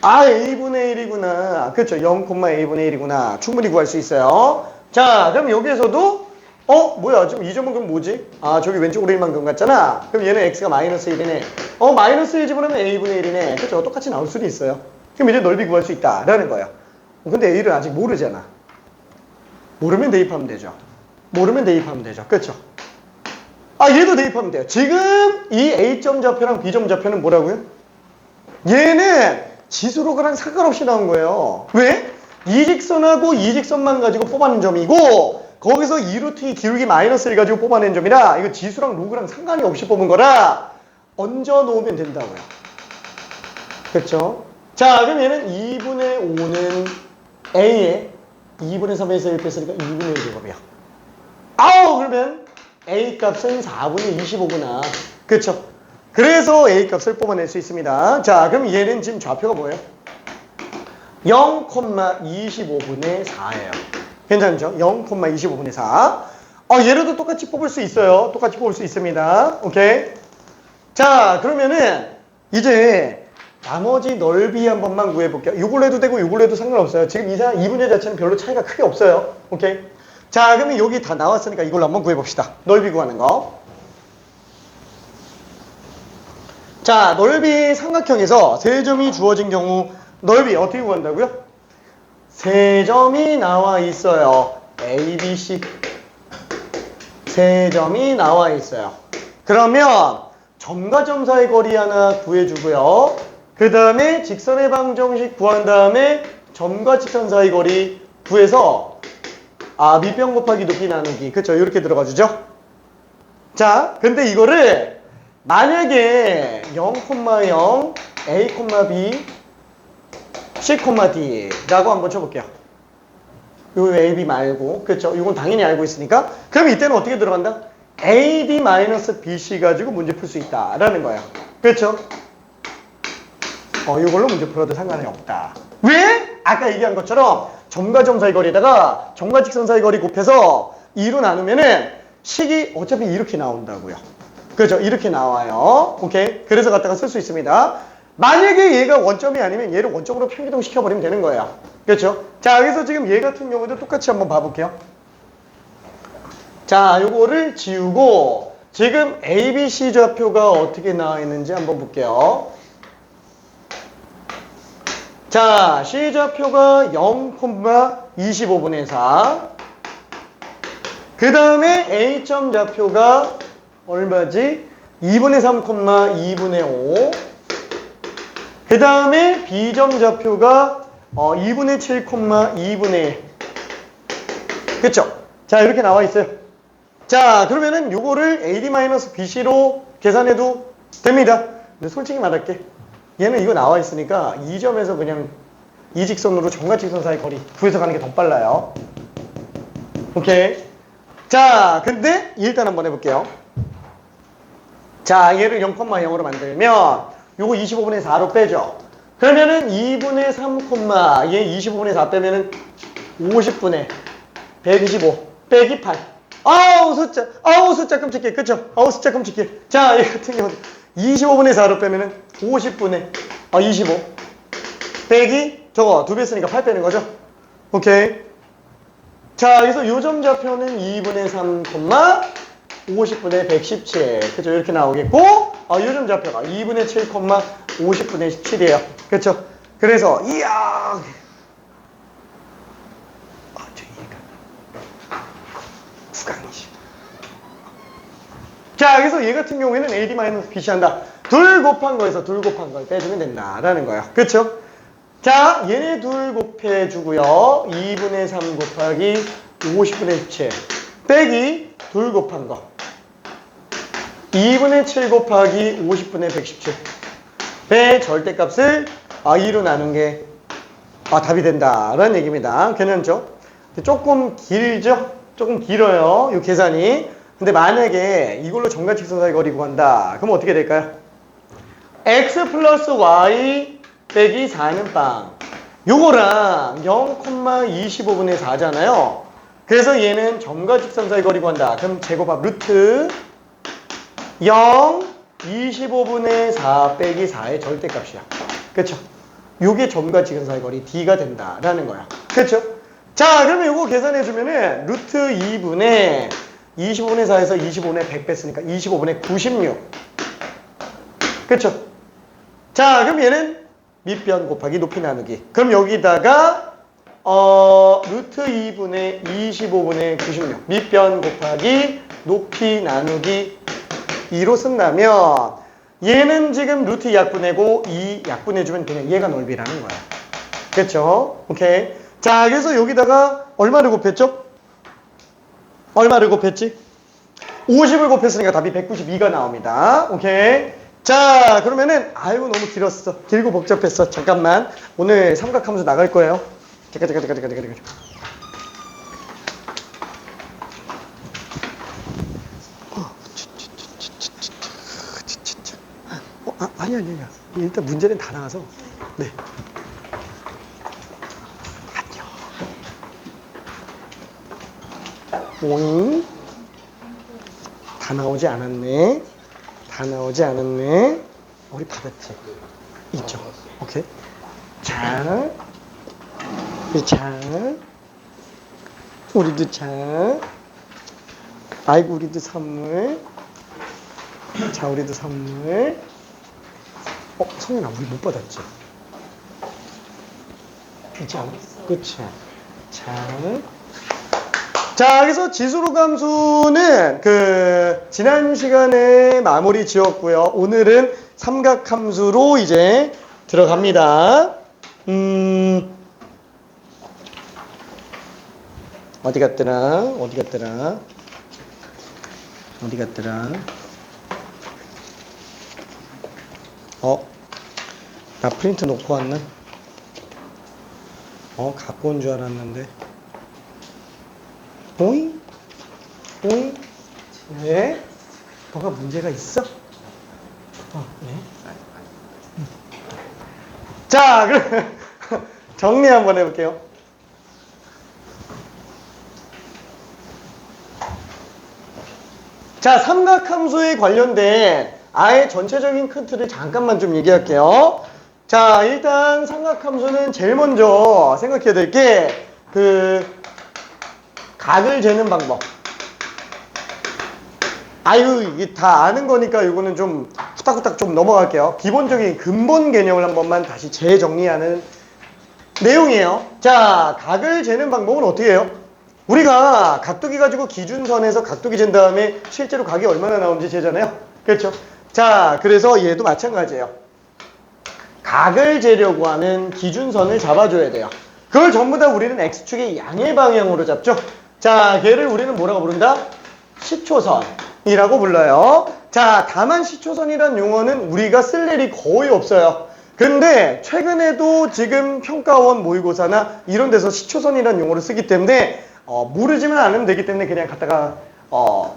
a분의 1이구나. 그렇죠? 0, a분의 1이구나. 충분히 구할 수 있어요. 자, 그럼 여기에서도 뭐야? 지금 이 점은 그럼 뭐지? 아, 저기 왼쪽으로 1만큼 같잖아. 그럼 얘는 x가 마이너스 1이네. 마이너스 1 집어넣으면 a분의 1이네. 그렇죠? 똑같이 나올 수도 있어요. 그럼 이제 넓이 구할 수 있다라는 거예요. 근데 a를 아직 모르잖아. 모르면 대입하면 되죠. 모르면 대입하면 되죠. 그렇죠? 아, 얘도 대입하면 돼요. 지금 이 a점 좌표랑 b점 좌표는 뭐라고요? 얘는 지수로그랑 상관없이 나온 거예요. 왜? 이 직선하고 이 직선만 가지고 뽑아낸 점이고 거기서 2루트 2 기울기 마이너스 1 가지고 뽑아낸 점이라 이거 지수랑 로그랑 상관이 없이 뽑은 거라 얹어 놓으면 된다고요. 그렇죠? 자, 그럼 얘는 2분의 5는 a에 2분의 3에서 1 뺐으니까 2분의 1 제곱이야. 그러면 a 값은 4분의 25구나. 그렇죠? 그래서 a 값을 뽑아낼 수 있습니다. 자, 그럼 얘는 지금 좌표가 뭐예요? 0,25분의 4예요. 괜찮죠? 0,25분의 4. 얘로도 똑같이 뽑을 수 있어요. 똑같이 뽑을 수 있습니다. 오케이? 자, 그러면은 이제 나머지 넓이 한 번만 구해볼게요. 이걸로 해도 되고 이걸로 해도 상관없어요. 지금 이 분의 자체는 별로 차이가 크게 없어요. 오케이? 자, 그러면 여기 다 나왔으니까 이걸로 한번 구해봅시다. 넓이 구하는 거. 자, 넓이 삼각형에서 세 점이 주어진 경우 넓이 어떻게 구한다고요? 세 점이 나와 있어요. A, B, C. 세 점이 나와 있어요. 그러면 점과 점 사이 거리 하나 구해주고요. 그 다음에 직선의 방정식 구한 다음에 점과 직선 사이 거리 구해서 밑변 곱하기 높이 나누기. 그쵸? 이렇게 들어가 주죠. 자, 근데 이거를 만약에 0,0, A, B, C, D 라고 한번 쳐볼게요. 요 A, B 말고. 그쵸? 이건 당연히 알고 있으니까. 그럼 이때는 어떻게 들어간다? A, D, BC 가지고 문제 풀 수 있다라는 거예요. 그렇죠? 이걸로 문제 풀어도 상관이 없다. 왜? 아까 얘기한 것처럼 점과 점 사이 거리에다가 점과 직선 사이 거리 곱해서 2로 나누면은 식이 어차피 이렇게 나온다고요. 그렇죠? 이렇게 나와요. 오케이? 그래서 갖다가 쓸 수 있습니다. 만약에 얘가 원점이 아니면 얘를 원점으로 평기동 시켜버리면 되는 거예요. 그렇죠? 자, 그래서 지금 얘 같은 경우도 똑같이 한번 봐볼게요. 자, 요거를 지우고 지금 ABC 좌표가 어떻게 나와 있는지 한번 볼게요. 자, C 좌표가 0,25분의 4. 그 다음에 A점 좌표가 얼마지? 2분의 3, 2분의 5. 그 다음에 B점 좌표가 2분의 7, 2분의 1. 그쵸? 자, 이렇게 나와 있어요. 자, 그러면은 요거를 AD-BC로 계산해도 됩니다. 근데 솔직히 말할게. 얘는 이거 나와 있으니까 이 점에서 그냥 이 직선으로 점과 직선 사이 거리 구해서 가는 게 더 빨라요. 오케이. 자, 근데 일단 한번 해볼게요. 자, 얘를 0,0으로 만들면 요거 25분의 4로 빼죠. 그러면은 2분의 3, 얘 25분의 4 빼면은 50분의 125 빼기 8. 숫자 끔찍해. 그쵸? 숫자 끔찍해. 자, 얘 같은 경우는 25분의 4로 빼면은 50분의 25 빼기 저거 2배 쓰니까 8 빼는 거죠? 오케이. 자, 그래서 요점 좌표는 2분의 3, 50분의 117. 그쵸? 이렇게 나오겠고, 요점 좌표가 2분의 7, 50분의 17이에요. 그쵸? 그래서, 이야! 구강이지. 자, 그래서 얘 같은 경우에는 AD-BC 한다. 둘 곱한 거에서 둘 곱한 걸 빼주면 된다라는 거예요. 그쵸? 자, 얘네 둘 곱해주고요. 2분의 3 곱하기 50분의 17 빼기 둘 곱한 거 2분의 7 곱하기 50분의 117 배 절대값을 2로 나눈 게 답이 된다라는 얘기입니다. 괜찮죠? 조금 길죠? 조금 길어요. 이 계산이. 근데 만약에 이걸로 점과 직선 사이 거리 구한다. 그럼 어떻게 될까요? x 플러스 y 빼기 4는 빵. 요거랑 0,25분의 4잖아요. 그래서 얘는 점과 직선 사이 거리 구한다. 그럼 제곱합 루트 0, 25분의 4 빼기 4의 절대값이야. 그쵸? 요게 점과 직선 사이 거리 D가 된다라는 거야. 그쵸? 자, 그러면 요거 계산해주면은 루트 2분의 25분의 4에서 25분의 100 뺐으니까 25분의 96. 그쵸? 자, 그럼 얘는 밑변 곱하기 높이 나누기. 그럼 여기다가 루트 2분의 25분의 96 밑변 곱하기 높이 나누기 2로 쓴다면 얘는 지금 루트 약분해고 2 약분해주면 그냥 얘가 넓이라는 거야. 그쵸? 오케이. 자, 그래서 여기다가 얼마를 곱했죠? 얼마를 곱했지? 50을 곱했으니까 답이 192가 나옵니다. 오케이. 자, 그러면은 아이고 너무 길었어. 길고 복잡했어. 잠깐만. 오늘 삼각함수 나갈 거예요. 잠깐. 아니야. 일단 문제는 다 나와서. 네. 안녕. 오잉. 다 나오지 않았네. 우리 받았지? 있죠? 오케이. 자. 우리도 자. 아이고, 우리도 선물. 자, 우리도 선물. 성현아, 우리 못 받았지? 있지 않아? 그치? 자, 그래서 지수로 감수는 지난 시간에 마무리 지었고요. 오늘은 삼각함수로 이제 들어갑니다. 어디 갔더라? 나 프린트 놓고 왔나? 갖고 온 줄 알았는데. 오잉? 왜? 뭐가 문제가 있어? 네. 자, 그럼 정리 한번 해볼게요. 자, 삼각함수에 관련된 아예 전체적인 큰 틀을 잠깐만 좀 얘기할게요. 자, 일단 삼각함수는 제일 먼저 생각해야 될 게 각을 재는 방법. 이게 다 아는 거니까 이거는 좀 후딱후딱 좀 넘어갈게요. 기본적인 근본 개념을 한 번만 다시 재정리하는 내용이에요. 자, 각을 재는 방법은 어떻게 해요? 우리가 각도기 가지고 기준선에서 각도기 잰 다음에 실제로 각이 얼마나 나오는지 재잖아요. 그렇죠? 자, 그래서 얘도 마찬가지예요. 각을 재려고 하는 기준선을 잡아줘야 돼요. 그걸 전부 다 우리는 X축의 양의 방향으로 잡죠. 자, 걔를 우리는 뭐라고 부른다? 시초선이라고 불러요. 자, 다만 시초선이란 용어는 우리가 쓸 일이 거의 없어요. 근데 최근에도 지금 평가원 모의고사나 이런 데서 시초선이란 용어를 쓰기 때문에 모르지만 않으면 되기 때문에 그냥 갖다가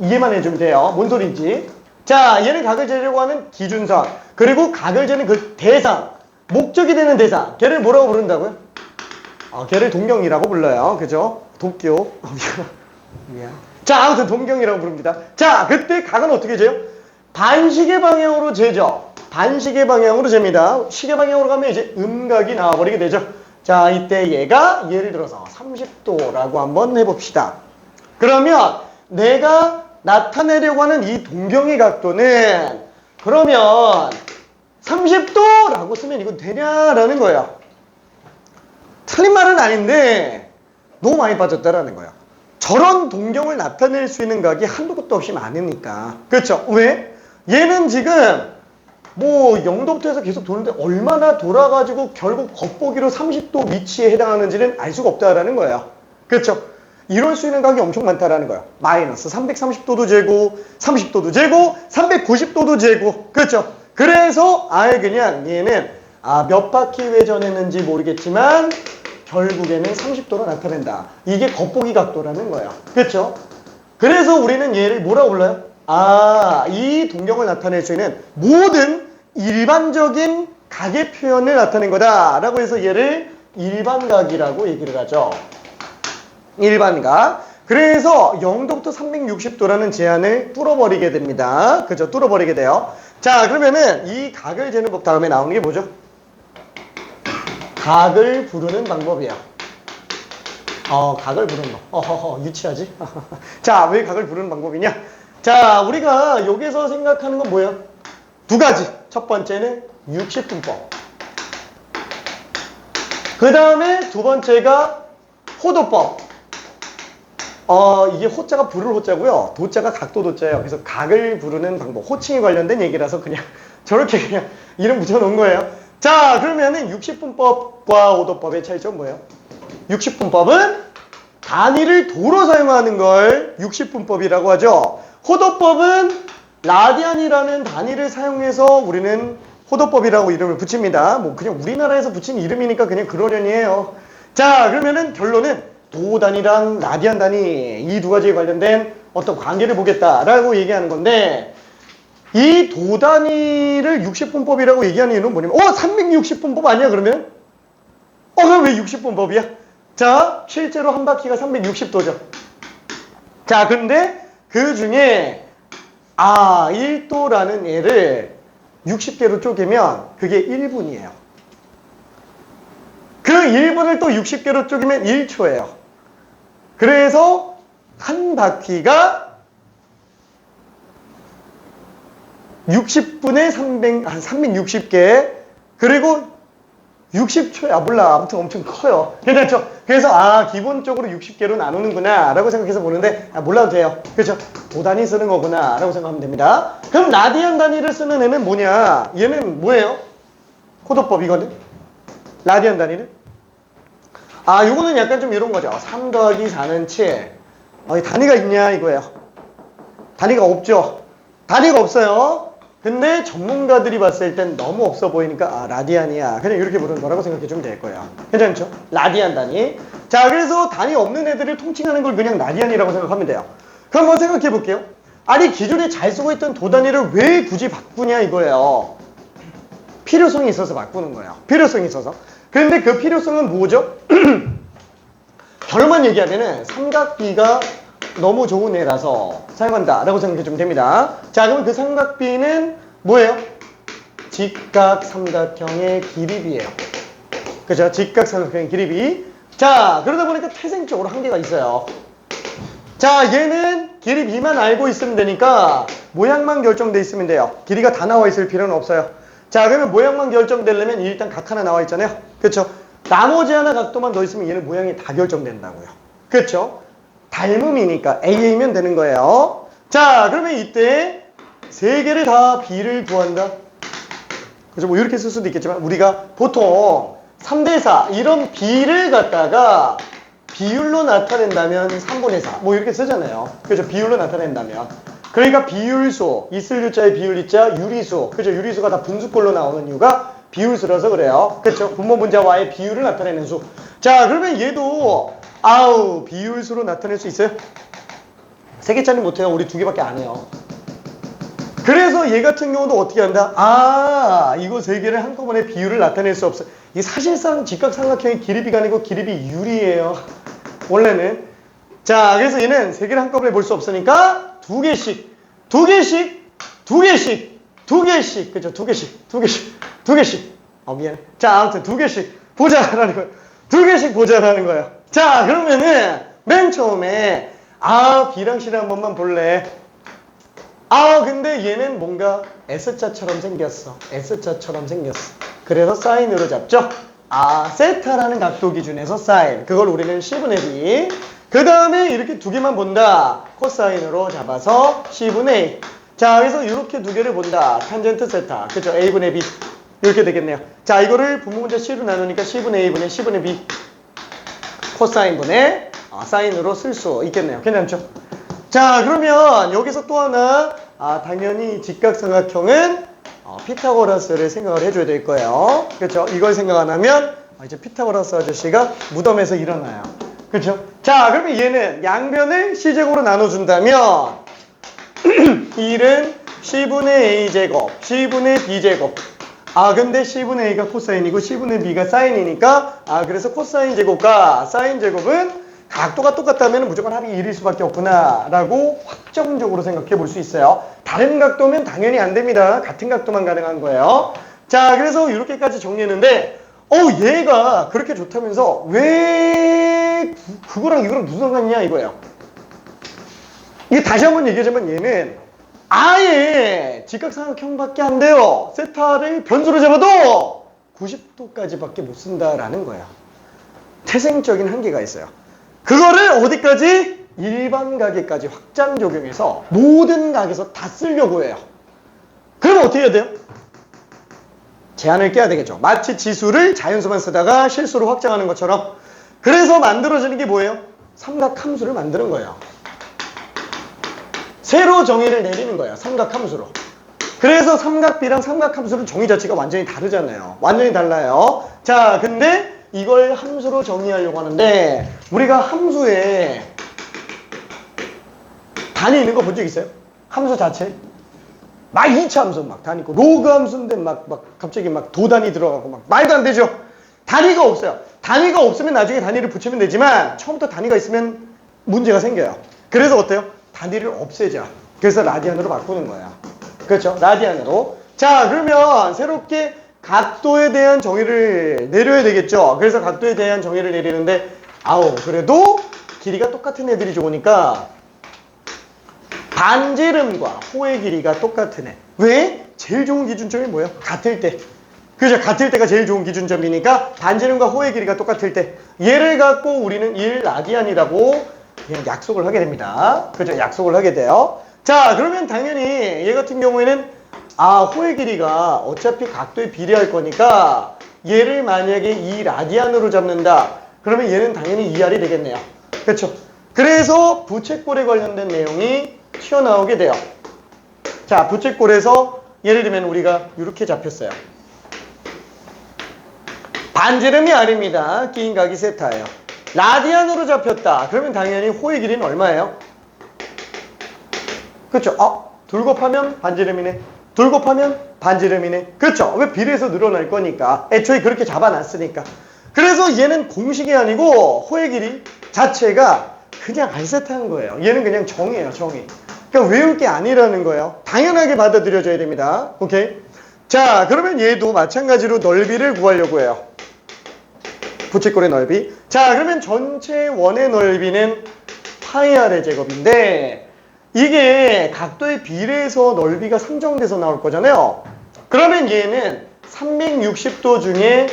이해만 해주면 돼요. 뭔 소리인지. 자, 얘는 각을 재려고 하는 기준선, 그리고 각을 재는 그 대상, 목적이 되는 대상, 걔를 뭐라고 부른다고요? 걔를 동경이라고 불러요. 그죠? 도쿄. 미안. 자, 아무튼 동경이라고 부릅니다. 자, 그때 각은 어떻게 재요? 반시계 방향으로 재죠. 반시계 방향으로 잽니다. 시계 방향으로 가면 이제 음각이 나와버리게 되죠. 자, 이때 얘가 예를 들어서 30도라고 한번 해봅시다. 그러면 내가 나타내려고 하는 이 동경의 각도는 그러면 30도라고 쓰면 이거 되냐라는 거예요. 틀린 말은 아닌데 너무 많이 빠졌다라는 거예요. 저런 동경을 나타낼 수 있는 각이 한두 곳도 없이 많으니까. 그렇죠? 왜? 얘는 지금 뭐 0도부터 해서 계속 도는데 얼마나 돌아가지고 결국 겉보기로 30도 위치에 해당하는지는 알 수가 없다라는 거예요. 그렇죠? 이럴 수 있는 각이 엄청 많다라는 거예요. 마이너스 330도도 재고, 30도도 재고, 390도도 재고. 그렇죠? 그래서 아예 그냥 얘는 몇 바퀴 회전했는지 모르겠지만 결국에는 30도로 나타낸다. 이게 겉보기 각도라는 거예요. 그렇죠? 그래서 우리는 얘를 뭐라고 불러요? 이 동경을 나타낼 수 있는 모든 일반적인 각의 표현을 나타낸 거다 라고 해서 얘를 일반각이라고 얘기를 하죠. 일반각. 그래서 0도부터 360도라는 제한을 뚫어버리게 됩니다. 그죠? 뚫어버리게 돼요. 자, 그러면은 이 각을 재는 법 다음에 나오는 게 뭐죠? 각을 부르는 방법이야. 각을 부르는 법. 유치하지? 자, 왜 각을 부르는 방법이냐? 자, 우리가 여기서 생각하는 건 뭐예요? 두 가지. 첫 번째는 60분법. 그 다음에 두 번째가 호도법. 이게 호자가 부를 호자고요. 도자가 각도 도자예요. 그래서 각을 부르는 방법. 호칭에 관련된 얘기라서 그냥 저렇게 그냥 이름 붙여놓은 거예요. 자, 그러면은 60분법과 호도법의 차이점은 뭐예요? 60분법은 단위를 도로 사용하는 걸 60분법이라고 하죠. 호도법은 라디안이라는 단위를 사용해서 우리는 호도법이라고 이름을 붙입니다. 뭐 그냥 우리나라에서 붙인 이름이니까 그냥 그러려니 해요. 자, 그러면은 결론은 도 단위랑 라디안 단위 이 두 가지에 관련된 어떤 관계를 보겠다라고 얘기하는 건데, 이 도 단위를 60분법이라고 얘기하는 이유는 뭐냐면 360분법 아니야 그러면? 그럼 왜 60분법이야? 자, 실제로 한 바퀴가 360도죠. 자, 근데 그 중에 1도라는 얘를 60개로 쪼개면 그게 1분이에요. 그 1분을 또 60개로 쪼개면 1초예요. 그래서 한 바퀴가 60분에 360개, 그리고 60초야. 몰라. 아무튼 엄청 커요. 괜찮죠? 그래서 기본적으로 60개로 나누는구나 라고 생각해서 보는데 몰라도 돼요. 그렇죠? 도 단위 쓰는 거구나 라고 생각하면 됩니다. 그럼 라디안 단위를 쓰는 애는 뭐냐? 얘는 뭐예요? 호도법이거든. 라디안 단위는 요거는 약간 좀 이런 거죠. 3 더하기 4는 7. 단위가 있냐 이거예요. 단위가 없죠. 단위가 없어요. 근데 전문가들이 봤을 땐 너무 없어 보이니까 라디안이야. 그냥 이렇게 부르는 거라고 생각해 주면 될 거예요. 괜찮죠? 라디안 단위. 자, 그래서 단위 없는 애들을 통칭하는 걸 그냥 라디안이라고 생각하면 돼요. 그럼 한번 생각해 볼게요. 아니, 기존에 잘 쓰고 있던 도 단위를 왜 굳이 바꾸냐 이거예요. 필요성이 있어서 바꾸는 거예요. 필요성이 있어서. 그런데 그 필요성은 뭐죠? 결론만 얘기하면은 삼각비가 너무 좋은 애라서 사용한다 라고 생각해 주면 됩니다. 자, 그러면 그 삼각비는 뭐예요? 직각 삼각형의 길이비예요. 그죠? 직각 삼각형의 길이비. 자, 그러다 보니까 태생적으로 한계가 있어요. 자, 얘는 길이비만 알고 있으면 되니까 모양만 결정돼 있으면 돼요. 길이가 다 나와 있을 필요는 없어요. 자, 그러면 모양만 결정되려면 일단 각 하나 나와 있잖아요. 그렇죠? 나머지 하나 각도만 더 있으면 얘는 모양이 다 결정된다고요. 그렇죠? 닮음이니까 A이면 되는 거예요. 자, 그러면 이때 세 개를 다 B를 구한다. 그죠? 뭐 이렇게 쓸 수도 있겠지만 우리가 보통 3대4 이런 B를 갖다가 비율로 나타낸다면 3분의 4 뭐 이렇게 쓰잖아요. 그죠? 비율로 나타낸다면. 그러니까 비율수, 있을 유자의 비율 이자 유리수. 그죠? 유리수가 다 분수꼴로 나오는 이유가 비율수라서 그래요. 그렇죠? 분모 분자와의 비율을 나타내는 수. 자, 그러면 얘도 비율수로 나타낼 수 있어요? 3개짜리 못해요. 우리 2개밖에 안 해요. 그래서 얘 같은 경우도 어떻게 한다? 이거 3개를 한꺼번에 비율을 나타낼 수 없어요. 이게 사실상 직각삼각형의 길이비가 아니고 길이비 율이에요. 원래는. 자, 그래서 얘는 3개를 한꺼번에 볼 수 없으니까 2개씩. 그죠? 2개씩. 미안해. 자, 아무튼 2개씩 보자라는 거예요. 2개씩 보자라는 거예요. 자, 그러면은 맨 처음에 B랑 C를 한 번만 볼래? 근데 얘는 뭔가 S자처럼 생겼어. 그래서 사인으로 잡죠. 세타라는 각도 기준에서 사인. 그걸 우리는 C분의 B. 그 다음에 이렇게 2개만 본다. 코사인으로 잡아서 C분의 A. 자, 그래서 이렇게 2개를 본다. 탄젠트 세타. 그죠? A분의 B. 이렇게 되겠네요. 자, 이거를 분모분자 C로 나누니까 C분의 A분의 C분의 B. 코사인분의 사인으로 쓸 수 있겠네요. 괜찮죠? 자, 그러면 여기서 또 하나 당연히 직각삼각형은 피타고라스를 생각을 해줘야 될 거예요. 그렇죠? 이걸 생각 안 하면 이제 피타고라스 아저씨가 무덤에서 일어나요. 그렇죠? 자, 그러면 얘는 양변을 C제곱으로 나눠준다면 1은 C분의 A제곱, C분의 B제곱. 근데 C분의 A가 코사인이고 C분의 B가 사인이니까 그래서 코사인 제곱과 사인 제곱은 각도가 똑같다면 무조건 합이 1일 수밖에 없구나 라고 확정적으로 생각해 볼 수 있어요. 다른 각도면 당연히 안 됩니다. 같은 각도만 가능한 거예요. 자, 그래서 이렇게까지 정리했는데 얘가 그렇게 좋다면서 왜 그거랑 이거랑 무슨 상관이냐 이거예요. 이게 다시 한번 얘기하자면 얘는 아예 직각삼각형밖에 안 돼요. 세타를 변수로 잡아도 90도까지밖에 못 쓴다라는 거예요. 태생적인 한계가 있어요. 그거를 어디까지? 일반 각에까지 확장 적용해서 모든 각에서 다 쓰려고 해요. 그럼 어떻게 해야 돼요? 제한을 깨야 되겠죠. 마치 지수를 자연수만 쓰다가 실수로 확장하는 것처럼. 그래서 만들어지는 게 뭐예요? 삼각함수를 만드는 거예요. 새로 정의를 내리는 거예요. 삼각함수로. 그래서 삼각비랑 삼각함수는 정의 자체가 완전히 다르잖아요. 완전히 달라요. 자, 근데 이걸 함수로 정의하려고 하는데 우리가 함수에 단위 있는 거 본 적 있어요? 함수 자체? 막 2차 함수 막 단위 있고 로그 함수인데 막 갑자기 막 도단위 들어가고 막 말도 안 되죠? 단위가 없어요. 단위가 없으면 나중에 단위를 붙이면 되지만 처음부터 단위가 있으면 문제가 생겨요. 그래서 어때요? 단위를 없애자. 그래서 라디안으로 바꾸는 거야. 그렇죠? 라디안으로. 자, 그러면 새롭게 각도에 대한 정의를 내려야 되겠죠. 그래서 각도에 대한 정의를 내리는데 그래도 길이가 똑같은 애들이 좋으니까 반지름과 호의 길이가 똑같은 애. 왜? 제일 좋은 기준점이 뭐예요? 같을 때. 그죠? 같을 때가 제일 좋은 기준점이니까 반지름과 호의 길이가 똑같을 때 얘를 갖고 우리는 1라디안이라고 그냥 약속을 하게 됩니다. 그죠? 약속을 하게 돼요. 자, 그러면 당연히 얘 같은 경우에는 호의 길이가 어차피 각도에 비례할 거니까 얘를 만약에 2라디안으로 잡는다. 그러면 얘는 당연히 2R이 되겠네요. 그렇죠? 그래서 부채꼴에 관련된 내용이 튀어나오게 돼요. 자, 부채꼴에서 예를 들면 우리가 이렇게 잡혔어요. 반지름이 R입니다. 끼인 각이 세타예요. 라디안으로 잡혔다. 그러면 당연히 호의 길이는 얼마예요? 그렇죠? 둘 곱하면 반지름이네. 둘 곱하면 반지름이네. 그렇죠? 왜 비례해서 늘어날 거니까. 애초에 그렇게 잡아놨으니까. 그래서 얘는 공식이 아니고 호의 길이 자체가 그냥 알세타인 거예요. 얘는 그냥 정의예요. 정의. 그러니까 외울 게 아니라는 거예요. 당연하게 받아들여져야 됩니다. 오케이? 자, 그러면 얘도 마찬가지로 넓이를 구하려고 해요. 부채꼴의 넓이. 자, 그러면 전체 원의 넓이는 파이 r의 제곱인데 이게 각도에 비례해서 넓이가 산정돼서 나올 거잖아요. 그러면 얘는 360도 중에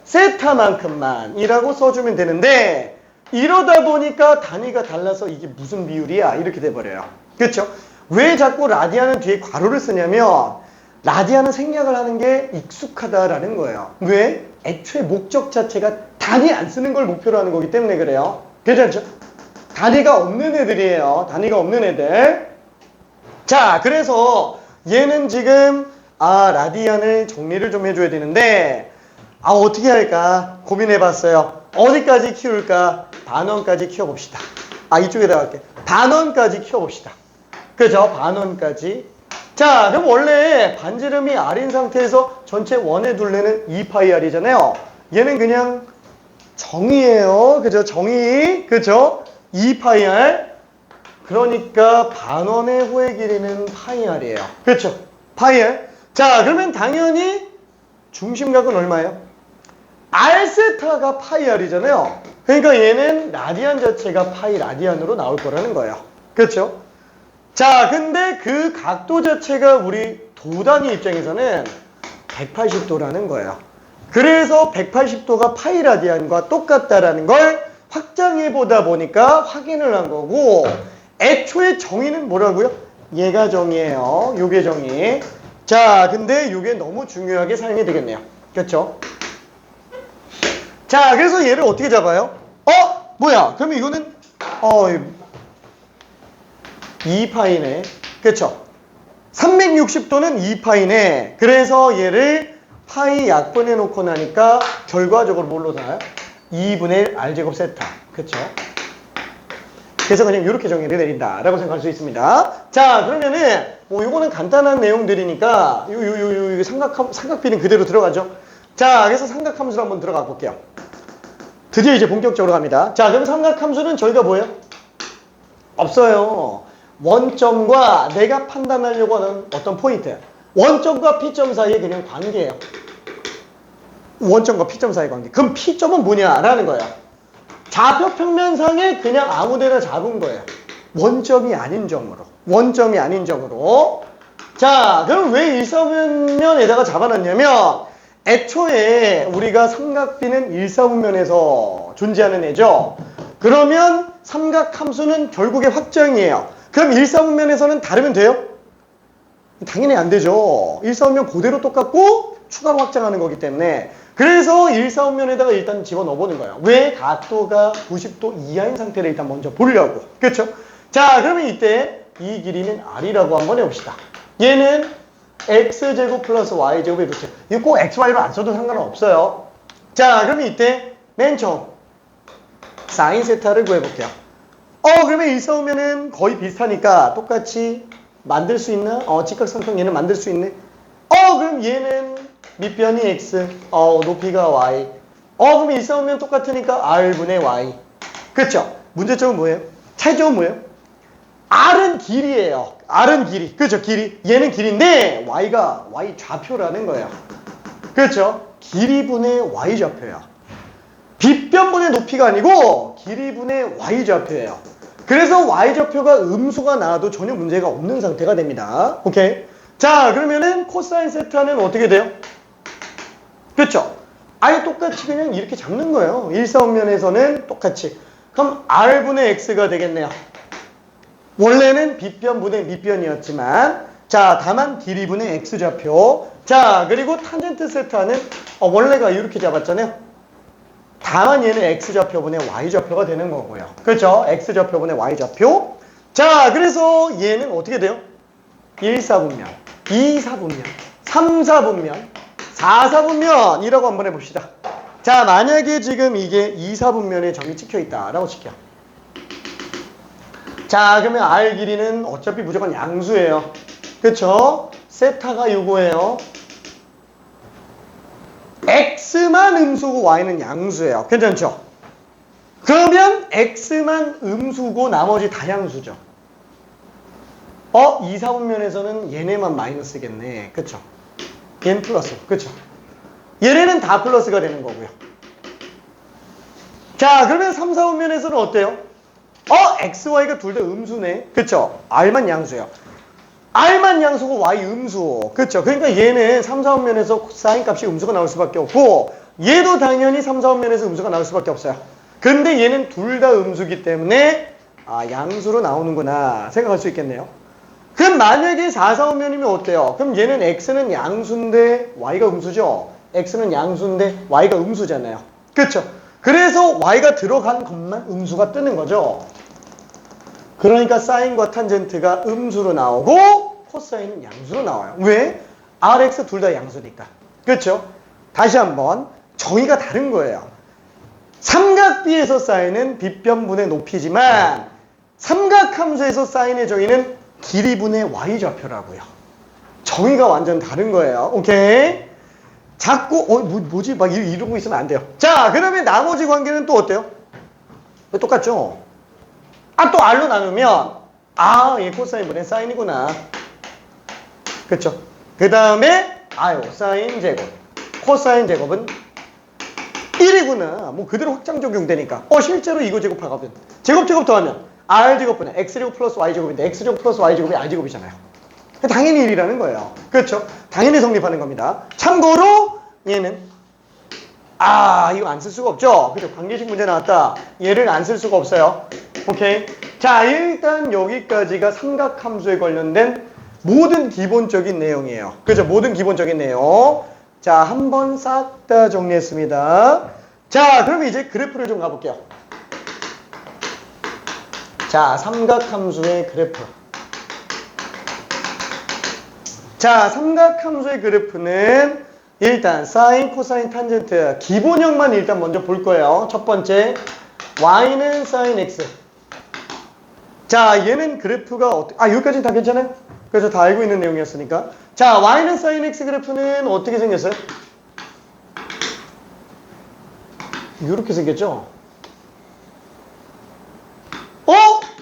세타만큼만 이라고 써주면 되는데 이러다 보니까 단위가 달라서 이게 무슨 비율이야? 이렇게 돼버려요. 그렇죠? 왜 자꾸 라디안은 뒤에 괄호를 쓰냐면 라디안은 생략을 하는 게 익숙하다라는 거예요. 왜? 애초에 목적 자체가 단위 안 쓰는 걸 목표로 하는 거기 때문에 그래요. 괜찮죠? 단위가 없는 애들이에요. 단위가 없는 애들. 자, 그래서 얘는 지금 라디안을 정리를 좀 해줘야 되는데 어떻게 할까 고민해봤어요. 어디까지 키울까? 반원까지 키워봅시다. 이쪽에다 할게. 반원까지 키워봅시다. 그죠? 반원까지. 자, 그럼 원래 반지름이 R인 상태에서 전체 원의 둘레는 2파이R이잖아요. 얘는 그냥 정의예요. 그죠? 정의. 그죠? 2파이R. 그러니까 반원의 호의 길이는 파이R이에요. 그렇죠? 파이R. 자, 그러면 당연히 중심각은 얼마예요? R세타가 파이R이잖아요. 그러니까 얘는 라디안 자체가 파이 라디안으로 나올 거라는 거예요. 그렇죠? 자, 근데 그 각도 자체가 우리 도단위 입장에서는 180도라는 거예요. 그래서 180도가 파이 라디안과 똑같다라는 걸 확장해 보다 보니까 확인을 한 거고 애초에 정의는 뭐라고요? 얘가 정의예요. 요게 정의. 자, 근데 요게 너무 중요하게 사용이 되겠네요. 그렇죠? 자, 그래서 얘를 어떻게 잡아요? 뭐야? 그러면 이거는 2파이네. 그쵸? 360도는 2파이네. 그래서 얘를 파이 약분해 놓고 나니까 결과적으로 뭘로 나와요? 2분의 1 R제곱 세타. 그쵸? 그래서 그냥 이렇게 정의를 내린다라고 생각할 수 있습니다. 자, 그러면은 뭐 요거는 간단한 내용들이니까 요 삼각비는 그대로 들어가죠. 자, 그래서 삼각함수로 한번 들어가 볼게요. 드디어 이제 본격적으로 갑니다. 자, 그럼 삼각함수는 저희가 뭐예요? 없어요. 원점과 내가 판단하려고 하는 어떤 포인트. 원점과 P점 사이의 그냥 관계예요. 원점과 P점 사이의 관계. 그럼 P점은 뭐냐라는 거예요. 좌표 평면상에 그냥 아무데나 잡은 거예요. 원점이 아닌 점으로. 원점이 아닌 점으로. 자, 그럼 왜 일사분면에다가 잡아놨냐면 애초에 우리가 삼각비는 일사분면에서 존재하는 애죠. 그러면 삼각함수는 결국에 확정이에요. 그럼 일사분면에서는 다르면 돼요? 당연히 안 되죠. 일사분면 그대로 똑같고 추가로 확장하는 거기 때문에. 그래서 일사분면에다가 일단 집어넣어 보는 거예요. 왜? 각도가 90도 이하인 상태를 일단 먼저 보려고. 그렇죠? 자, 그러면 이때 이 길이는 R이라고 한번 해봅시다. 얘는 X제곱 플러스 Y제곱의 루트. 이거 꼭 XY로 안 써도 상관은 없어요. 자, 그러면 이때 맨 처음 사인 세타를 구해볼게요. 그러면 일사분면은 거의 비슷하니까 똑같이 만들 수 있나? 직각삼각 얘는 만들 수 있네. 그럼 얘는 밑변이 X, 높이가 Y. 그럼 일사분면 똑같으니까 R분의 Y. 그렇죠? 문제점은 뭐예요? 차이점은 뭐예요? R은 길이에요. R은 길이. 그렇죠? 길이. 얘는 길인데 Y가 Y 좌표라는 거예요. 그렇죠? 길이분의 Y 좌표야. 빗변분의 높이가 아니고 길이분의 Y 좌표예요. 그래서 Y 좌표가 음수가 나와도 전혀 문제가 없는 상태가 됩니다. 오케이? 자, 그러면은 코사인 세타는 어떻게 돼요? 그렇죠? 아예 똑같이 그냥 이렇게 잡는 거예요. 일사분면에서는 똑같이. 그럼 R분의 X가 되겠네요. 원래는 빗변분의 밑변이었지만, 자, 다만 길이분의 X 좌표. 자, 그리고 탄젠트 세타는 원래가 이렇게 잡았잖아요. 다만 얘는 X 좌표분의 Y 좌표가 되는 거고요. 그렇죠? X 좌표분의 Y 좌표. 자, 그래서 얘는 어떻게 돼요? 1사분면, 2사분면, 3사분면, 4사분면이라고 한번 해봅시다. 자, 만약에 지금 이게 2사분면에 점이 찍혀있다라고 칠게요. 자, 그러면 R 길이는 어차피 무조건 양수예요. 그쵸? 세타가 요거예요. X만 음수고 Y는 양수예요. 괜찮죠? 그러면 X만 음수고 나머지 다 양수죠. 2사분면에서는 얘네만 마이너스겠네. 그쵸? 얘는 플러스. 그쵸? 얘네는 다 플러스가 되는 거고요. 자, 그러면 3사분면에서는 어때요? X, Y가 둘 다 음수네. 그쵸? R만 양수예요. R만 양수고 Y 음수. 그쵸? 그러니까 얘는 3, 4분면에서 사인 값이 음수가 나올 수밖에 없고 얘도 당연히 3, 4분면에서 음수가 나올 수밖에 없어요. 근데 얘는 둘 다 음수기 때문에 양수로 나오는구나 생각할 수 있겠네요. 그럼 만약에 4, 4분면이면 어때요? 그럼 얘는 X는 양수인데 Y가 음수죠? X는 양수인데 Y가 음수잖아요. 그쵸? 그래서 Y가 들어간 것만 음수가 뜨는 거죠. 그러니까 사인과 탄젠트가 음수로 나오고 코사인은 양수로 나와요. 왜? RX 둘 다 양수니까. 그렇죠? 다시 한번 정의가 다른 거예요. 삼각비에서 사인은 빗변분의 높이지만 삼각함수에서 사인의 정의는 길이분의 Y좌표라고요. 정의가 완전 다른 거예요. 오케이? 자꾸 뭐지? 막 이러고 있으면 안 돼요. 자, 그러면 나머지 관계는 또 어때요? 똑같죠? 또 R로 나누면 얘 코사인분의 사인이구나. 그쵸? 그 다음에 사인 제곱 코사인 제곱은 1이구나. 뭐 그대로 확장 적용되니까 실제로 이거 제곱하면 제곱 더하면 R제곱분의 X제곱 플러스 Y제곱인데 X제곱 플러스 Y제곱이 R제곱이잖아요. 당연히 1이라는 거예요. 그렇죠? 당연히 성립하는 겁니다. 참고로 얘는 이거 안 쓸 수가 없죠? 그죠? 관계식 문제 나왔다. 얘를 안 쓸 수가 없어요. 오케이. 자, 일단 여기까지가 삼각함수에 관련된 모든 기본적인 내용이에요. 그죠? 모든 기본적인 내용. 자, 한번 싹 다 정리했습니다. 자, 그럼 이제 그래프를 좀 가볼게요. 자, 삼각함수의 그래프. 자, 삼각함수의 그래프는 일단 사인, 코사인, 탄젠트 기본형만 일단 먼저 볼 거예요. 첫 번째, y는 사인 x, 자, 얘는 그래프가 여기까지는 다 괜찮아요? 그래서 다 알고 있는 내용이었으니까. 자, y는 sin x 그래프는 어떻게 생겼어요? 이렇게 생겼죠?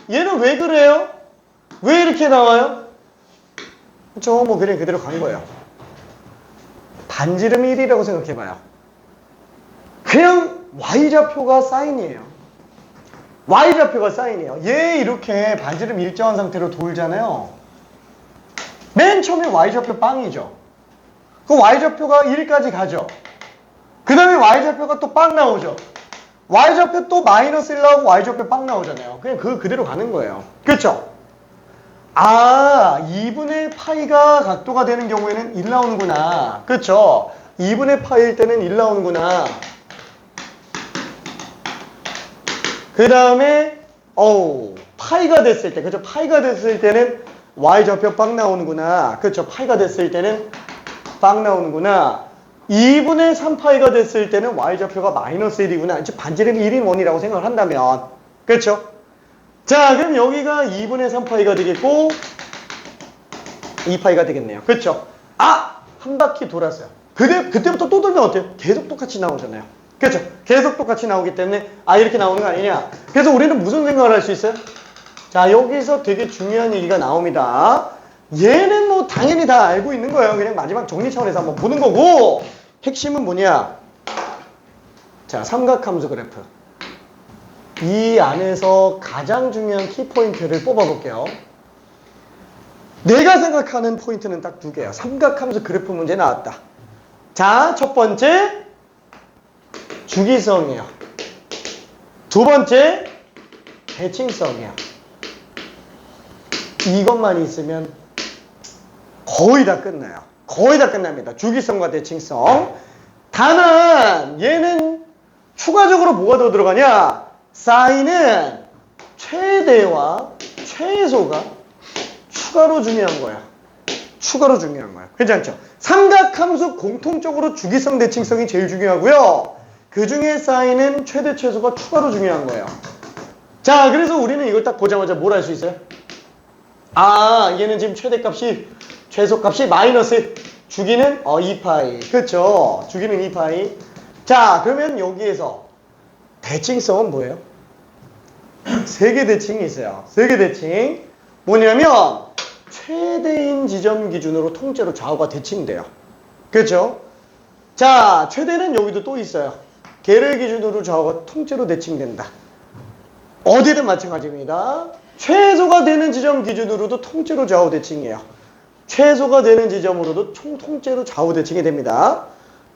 얘는 왜 그래요? 왜 이렇게 나와요? 그쵸? 뭐 그냥 그대로 간 거예요. 반지름 1이라고 생각해봐요. 그냥 y좌표가 사인이에요. y좌표가 사인이에요. 얘 이렇게 반지름 일정한 상태로 돌잖아요. 맨 처음에 y좌표 빵이죠. 그 y좌표가 1까지 가죠. 그 다음에 y좌표가 또 빵 나오죠. y좌표 또 마이너스 1 나오고 y좌표 빵 나오잖아요. 그냥 그대로 가는 거예요. 그렇죠? 2분의 파이가 각도가 되는 경우에는 1 나오는구나. 그렇죠? 2분의 파이일 때는 1 나오는구나. 그 다음에 파이가 됐을 때, 그렇죠? 파이가 됐을 때는 y좌표 빵 나오는구나. 그렇죠? 파이가 됐을 때는 빵 나오는구나. 2분의 3파이가 됐을 때는 y좌표가 마이너스 1이구나. 이제 반지름이 1인 원이라고 생각을 한다면. 그렇죠? 자, 그럼 여기가 2분의 3파이가 되겠고 2파이가 되겠네요. 그렇죠? 한 바퀴 돌았어요. 그때부터 또 돌면 어때요? 계속 똑같이 나오잖아요. 그렇죠? 계속 똑같이 나오기 때문에 이렇게 나오는 거 아니냐. 그래서 우리는 무슨 생각을 할 수 있어요? 자, 여기서 되게 중요한 얘기가 나옵니다. 얘는 뭐 당연히 다 알고 있는 거예요. 그냥 마지막 정리 차원에서 한번 보는 거고, 핵심은 뭐냐? 자, 삼각함수 그래프. 이 안에서 가장 중요한 키포인트를 뽑아볼게요. 내가 생각하는 포인트는 딱 두 개야. 삼각함수 그래프 문제 나왔다. 자, 첫 번째 주기성이에요. 두 번째 대칭성이에요. 이것만 있으면 거의 다 끝나요. 거의 다 끝납니다. 주기성과 대칭성. 다만 얘는 추가적으로 뭐가 더 들어가냐? 사인은 최대와 최소가 추가로 중요한 거야. 추가로 중요한 거야. 괜찮죠? 삼각함수 공통적으로 주기성, 대칭성이 제일 중요하고요. 그 중에 사인은 최대, 최소가 추가로 중요한 거예요. 자, 그래서 우리는 이걸 딱 보자마자 뭘 할 수 있어요? 얘는 지금 최대값이, 최소값이 마이너스, 주기는 2파이. 그렇죠? 주기는 2파이. 자, 그러면 여기에서 대칭성은 뭐예요? 세개 대칭이 있어요. 세개 대칭. 뭐냐면 최대인 지점 기준으로 통째로 좌우가 대칭돼요. 그렇죠? 자, 최대는 여기도 또 있어요. 걔를 기준으로 좌우가 통째로 대칭된다. 어디든 마찬가지입니다. 최소가 되는 지점 기준으로도 통째로 좌우 대칭이에요. 최소가 되는 지점으로도 통째로 좌우 대칭이 됩니다.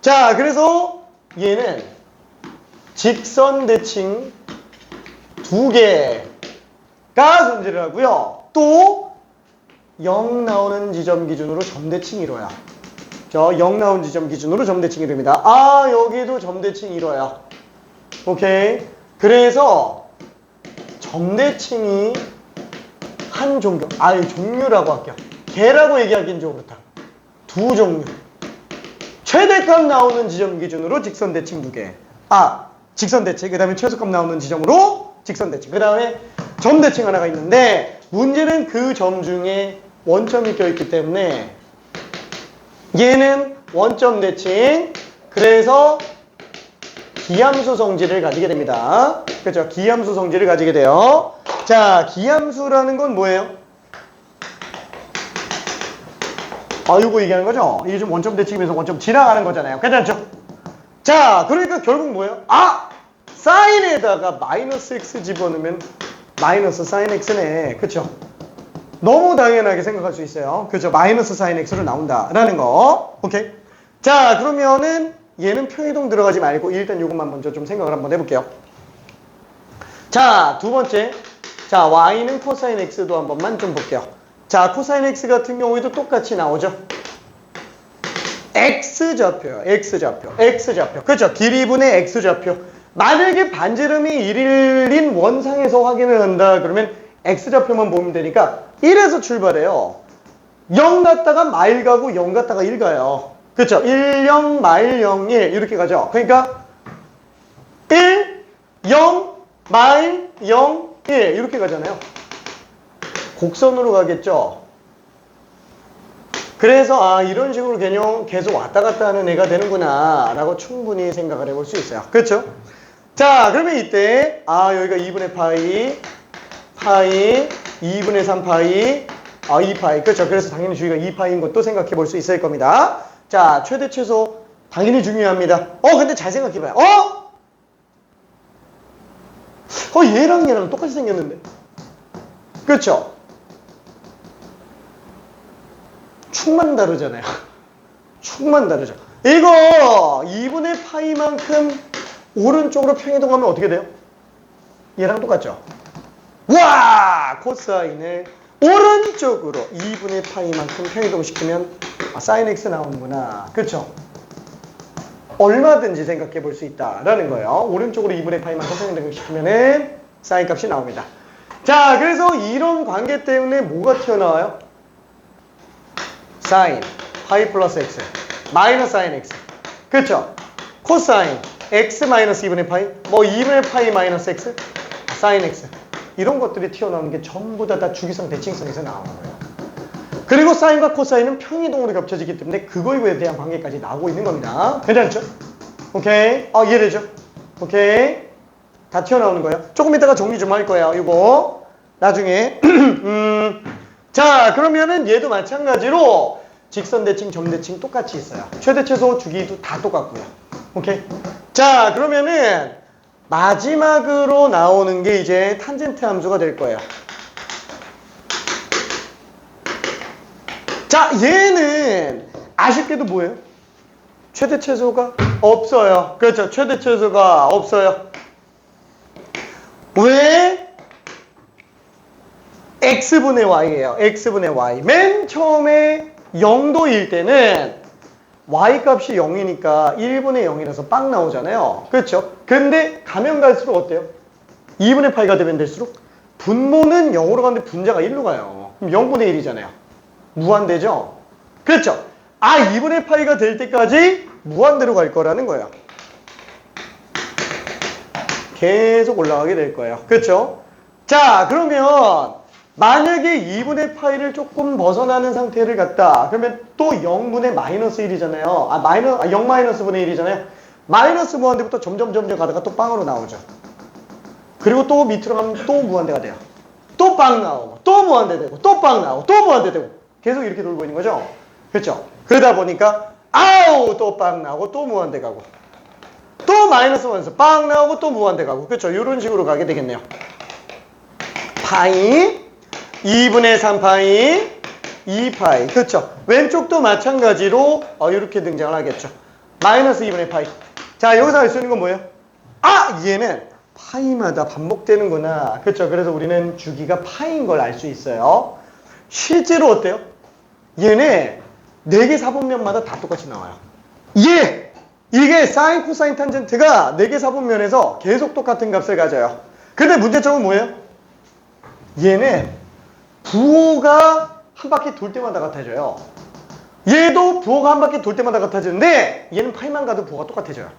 자, 그래서 얘는 직선 대칭 두 개가 존재를 하고요. 또 0 나오는 지점 기준으로 점대칭 이뤄요. 0 나오는 지점 기준으로 점대칭이 됩니다. 여기도 점대칭 이뤄요. 오케이. 그래서 점대칭이 한 종류, 종류라고 할게요. 개라고 얘기하기엔 좀 그렇다. 두 종류. 최대값 나오는 지점 기준으로 직선 대칭 두 개. 직선 대칭. 그 다음에 최소값 나오는 지점으로 직선 대칭. 그 다음에 점 대칭 하나가 있는데, 문제는 그 점 중에 원점이 껴있기 때문에 얘는 원점 대칭. 그래서 기함수 성질을 가지게 됩니다. 그렇죠? 기함수 성질을 가지게 돼요. 자, 기함수라는 건 뭐예요? 이거 얘기하는 거죠? 이게 좀 원점 대칭이면서 원점 지나가는 거잖아요. 괜찮죠? 자, 그러니까 결국 뭐예요? 사인에다가 마이너스 x 집어넣으면 마이너스 사인 x네. 그쵸? 너무 당연하게 생각할 수 있어요. 그죠? 마이너스 사인 x로 나온다라는 거. 오케이? 자, 그러면은 얘는 표이동 들어가지 말고 일단 이것만 먼저 좀 생각을 한번 해볼게요. 자, 두 번째. 자, y는 코사인 x도 한 번만 좀 볼게요. 자, 코사인 x 같은 경우에도 똑같이 나오죠. x좌표요. x좌표. x좌표. 그렇죠? 길이분의 x좌표. 만약에 반지름이 1인 원상에서 확인을 한다 그러면 x좌표만 보면 되니까 1에서 출발해요. 0 갔다가 마일 가고 0 갔다가 1 가요. 그렇죠? 1, 0, 마일 0, 1 이렇게 가죠. 그러니까 1, 0, 마일 0, 1 이렇게 가잖아요. 곡선으로 가겠죠. 그래서 이런 식으로 개념 계속 왔다 갔다 하는 애가 되는구나 라고 충분히 생각을 해볼 수 있어요. 그렇죠? 자, 그러면 이때 여기가 2분의 파이 2분의 3파이 2파이. 그렇죠? 그래서 당연히 주기가 2파이인 것도 생각해 볼 수 있을 겁니다. 자, 최대 최소 당연히 중요합니다. 근데 잘 생각해봐요. 얘랑 똑같이 생겼는데. 그렇죠? 축만 다르잖아요. 축만 다르죠. 이거 2분의 파이만큼 오른쪽으로 평이동하면 어떻게 돼요? 얘랑 똑같죠? 와! 코사인을 오른쪽으로 2분의 파이만큼 평이동시키면 사인 x 나오는구나. 그렇죠? 얼마든지 생각해 볼 수 있다라는 거예요. 오른쪽으로 2분의 파이만큼 평이동시키면 사인 값이 나옵니다. 자, 그래서 이런 관계 때문에 뭐가 튀어나와요? 사인 파이 플러스 x 마이너스 사인 x. 그렇죠? 코사인 x 마이너스 2분의 파이 2분의 파이 마이너스 x 사인 x. 이런 것들이 튀어나오는 게 전부 다 주기성 대칭성에서 나오는 거예요. 그리고 사인과 코사인은 평이동으로 겹쳐지기 때문에 그거에 대한 관계까지 나오고 있는 겁니다. 괜찮죠? 오케이. 이해되죠? 오케이. 다 튀어나오는 거예요. 조금 이따가 정리 좀 할 거예요. 이거 나중에. 자, 그러면은 얘도 마찬가지로 직선 대칭, 점 대칭 똑같이 있어요. 최대 최소 주기도 다 똑같고요. 오케이. 자, 그러면은 마지막으로 나오는 게 이제 탄젠트 함수가 될 거예요. 자, 얘는 아쉽게도 뭐예요? 최대 최소가 없어요. 그렇죠. 최대 최소가 없어요. 왜? x분의 y예요. x분의 y. 맨 처음에 0도일 때는 y값이 0이니까 1분의 0이라서 빵 나오잖아요. 그렇죠? 근데 가면 갈수록 어때요? 2분의 파이가 되면 될수록 분모는 0으로 가는데 분자가 1로 가요. 그럼 0분의 1이잖아요. 무한대죠? 그렇죠? 2분의 파이가 될 때까지 무한대로 갈 거라는 거예요. 계속 올라가게 될 거예요. 그렇죠? 자, 그러면 만약에 2분의 파이를 조금 벗어나는 상태를 갖다 그러면 또 0분의 마이너스 1이잖아요. 0 마이너스 분의 1이잖아요. 마이너스 무한대부터 점점 가다가 또 빵으로 나오죠. 그리고 또 밑으로 가면 또 무한대가 돼요. 또 빵 나오고 또 무한대 되고 또 빵 나오고 또 무한대 되고 계속 이렇게 돌고 있는 거죠. 그렇죠? 그러다 보니까 또 빵 나오고 또 무한대 가고 또 마이너스 원에서 빵 나오고 또 무한대 가고 그렇죠? 이런 식으로 가게 되겠네요. 파이 2분의 3파이 2파이. 그렇죠? 왼쪽도 마찬가지로 이렇게 등장을 하겠죠. 마이너스 2분의 파이. 자, 여기서 알 수 있는 건 뭐예요? 얘는 파이마다 반복되는구나. 그렇죠? 그래서 우리는 주기가 파이인 걸 알 수 있어요. 실제로 어때요? 얘네 4개 사분면마다 다 똑같이 나와요. 이게 사인, 코사인, 탄젠트가 4개 사분면에서 계속 똑같은 값을 가져요. 근데 문제점은 뭐예요? 얘는 부호가 한 바퀴 돌 때마다 같아져요. 얘도 부호가 한 바퀴 돌 때마다 같아지는데 얘는 파이만 가도 부호가 똑같아져요.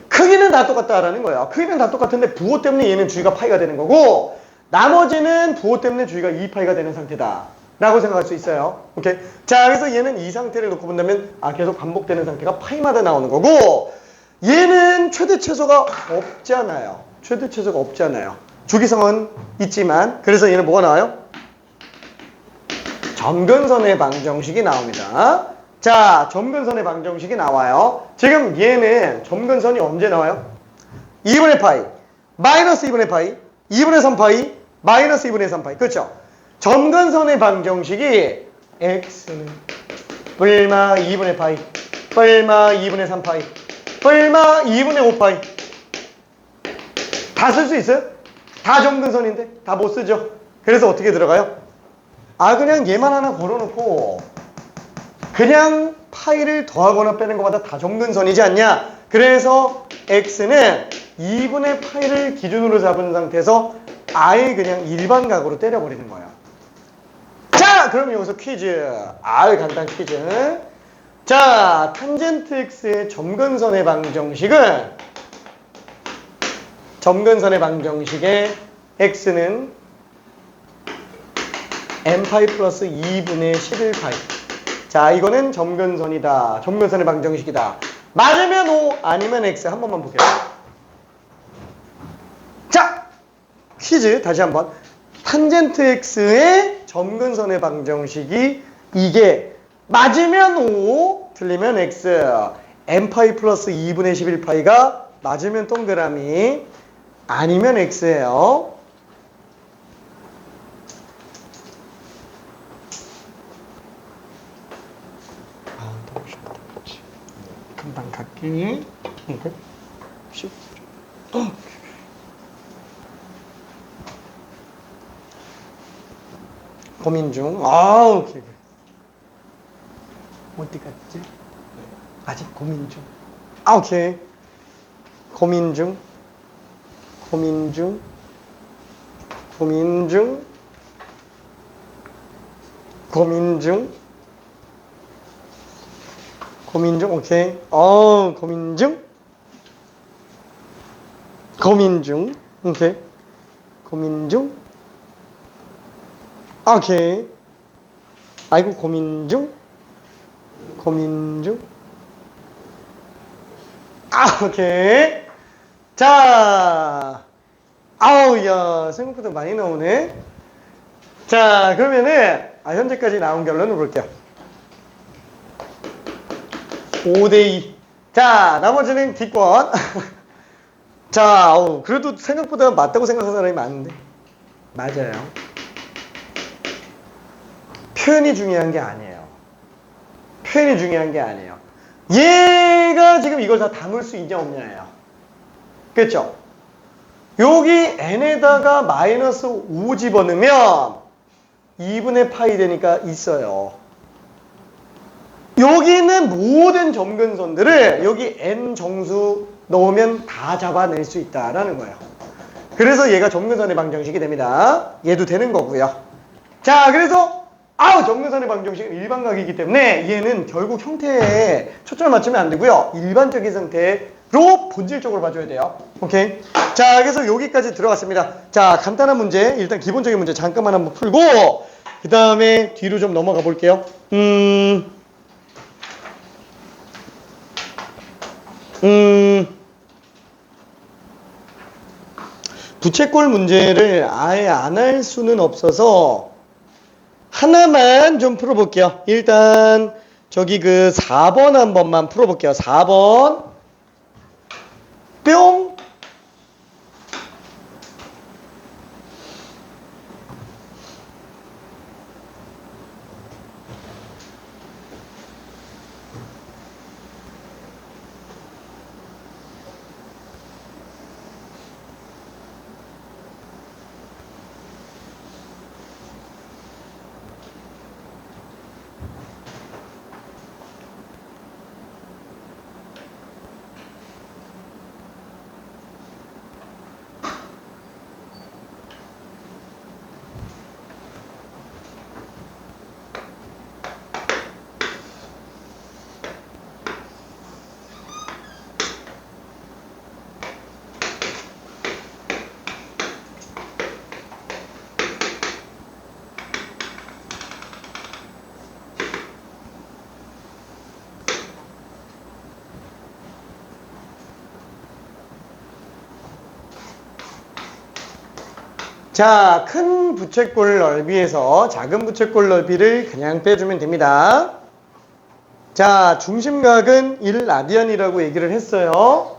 크기는 다 똑같다라는 거예요. 크기는 다 똑같은데 부호 때문에 얘는 주기가 파이가 되는 거고 나머지는 부호 때문에 주기가 2파이가 되는 상태다 라고 생각할 수 있어요. 오케이? 자, 그래서 얘는 이 상태를 놓고 본다면 계속 반복되는 상태가 파이마다 나오는 거고 얘는 최대 최소가 없잖아요. 최대 최소가 없잖아요. 주기성은 있지만 그래서 얘는 뭐가 나와요? 점근선의 방정식이 나옵니다. 자, 점근선의 방정식이 나와요. 지금 얘는 점근선이 언제 나와요? 2분의 파이, 마이너스 2분의 파이, 2분의 3파이, 마이너스 2분의 3파이. 그렇죠? 점근선의 방정식이 x는 뿔마 2분의 파이, 뿔마 2분의 3파이, 뿔마 2분의 5파이. 다 쓸 수 있어요? 다 점근선인데 다 못 쓰죠? 그래서 어떻게 들어가요? 그냥 얘만 하나 걸어놓고 그냥 파이를 더하거나 빼는 것마다 다 점근선이지 않냐? 그래서 x는 2분의 파이를 기준으로 잡은 상태에서 아예 그냥 일반각으로 때려버리는 거예요. 자, 그럼 여기서 퀴즈. 간단 퀴즈. 자, 탄젠트 x의 점근선의 방정식은 점근선의 방정식의 x는 n파이 플러스 2분의 11파이. 자, 이거는 점근선이다. 점근선의 방정식이다. 맞으면 O, 아니면 X. 한 번만 볼게요. 자, 퀴즈 다시 한번. 탄젠트 X의 점근선의 방정식이 이게 맞으면 O, 틀리면 X. n파이 플러스 2분의 11파이가 맞으면 동그라미, 아니면 X예요. 금방 갈게. 고민 중. 오케이. 어디 갔지? 아직 고민 중. 오케이. 고민 중. 고민 중. 고민 중. 고민 중. 고민 중. 오케이. 고민 중. 고민 중. 오케이. 고민 중. 오케이. 아이고, 고민 중. 고민 중. 오케이. 자. 야, 생각보다 많이 나오네. 자, 그러면은, 현재까지 나온 결론을 볼게요. 5대2. 자, 나머지는 기권. 자, 그래도 생각보다 맞다고 생각하는 사람이 많은데. 맞아요. 표현이 중요한 게 아니에요. 표현이 중요한 게 아니에요. 얘가 지금 이걸 다 담을 수 있냐 없냐예요. 그렇죠? 여기 n에다가 마이너스 5 집어넣으면 2분의 파이 되니까 있어요. 여기 있는 모든 점근선들을 여기 n 정수 넣으면 다 잡아낼 수 있다라는 거예요. 그래서 얘가 점근선의 방정식이 됩니다. 얘도 되는 거고요. 자, 그래서 점근선의 방정식은 일반각이기 때문에 얘는 결국 형태에 초점을 맞추면 안 되고요. 일반적인 상태로 본질적으로 봐줘야 돼요. 오케이. 자, 그래서 여기까지 들어갔습니다. 자, 간단한 문제, 일단 기본적인 문제 잠깐만 한번 풀고 그 다음에 뒤로 좀 넘어가 볼게요. 부채꼴 문제를 아예 안 할 수는 없어서 하나만 좀 풀어볼게요. 일단 저기 그 4번 한 번만 풀어볼게요. 4번 뿅. 자, 큰 부채꼴 넓이에서 작은 부채꼴 넓이를 그냥 빼주면 됩니다. 자, 중심각은 1라디안이라고 얘기를 했어요.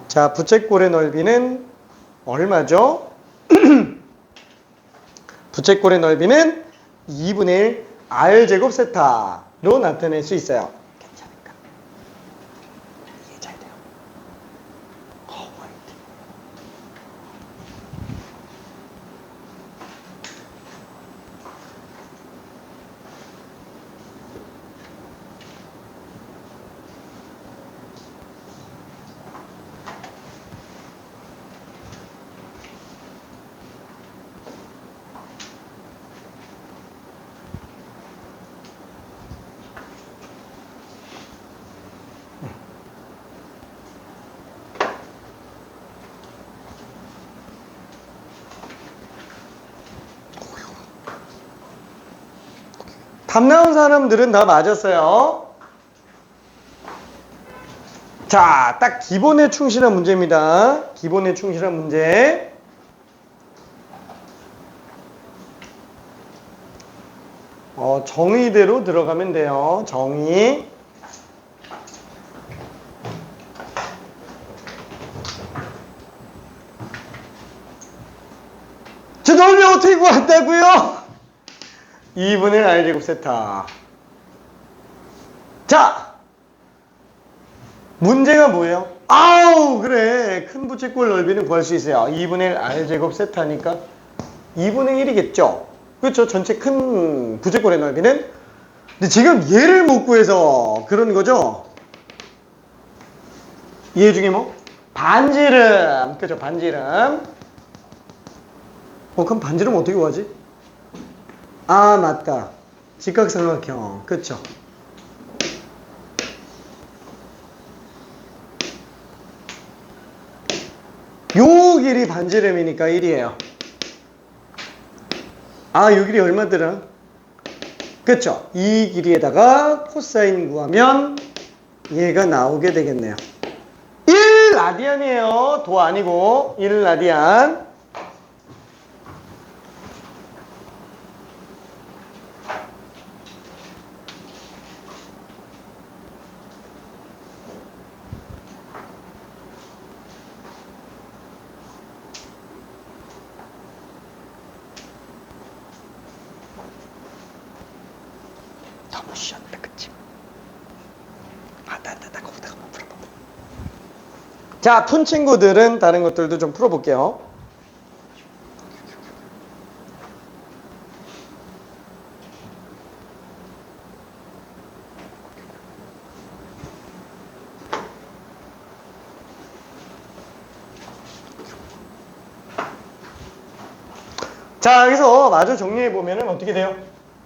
자, 부채꼴의 넓이는 얼마죠? 부채꼴의 넓이는 2분의 1 R제곱 세타로 나타낼 수 있어요. 괜찮을까? 이해 잘 돼요. 답 나온 사람들은 다 맞았어요. 자, 딱 기본에 충실한 문제입니다. 기본에 충실한 문제. 정의대로 들어가면 돼요. 정의. 저 넓이 어떻게 구한다고요? 2분의 r제곱 세타. 자, 문제가 뭐예요? 아우, 그래. 큰 부채꼴 넓이는 구할 수 있어요. 2분의 r제곱 세타니까 2분의 1이겠죠? 그렇죠? 전체 큰 부채꼴의 넓이는. 근데 지금 얘를 못 구해서 그런 거죠? 얘 중에 뭐? 반지름. 그죠? 반지름. 그럼 반지름 어떻게 구하지? 아, 맞다. 직각삼각형. 그쵸? 요 길이 반지름이니까 1이에요. 아, 요 길이 얼마더라? 그쵸? 이 길이에다가 코사인 구하면 얘가 나오게 되겠네요. 1라디안이에요. 도 아니고 1라디안. 너무 쉬웠다, 그치? 나 거기다가 한번 풀어봐. 자, 푼 친구들은 다른 것들도 좀 풀어볼게요. 자, 여기서 마저 정리해보면 어떻게 돼요?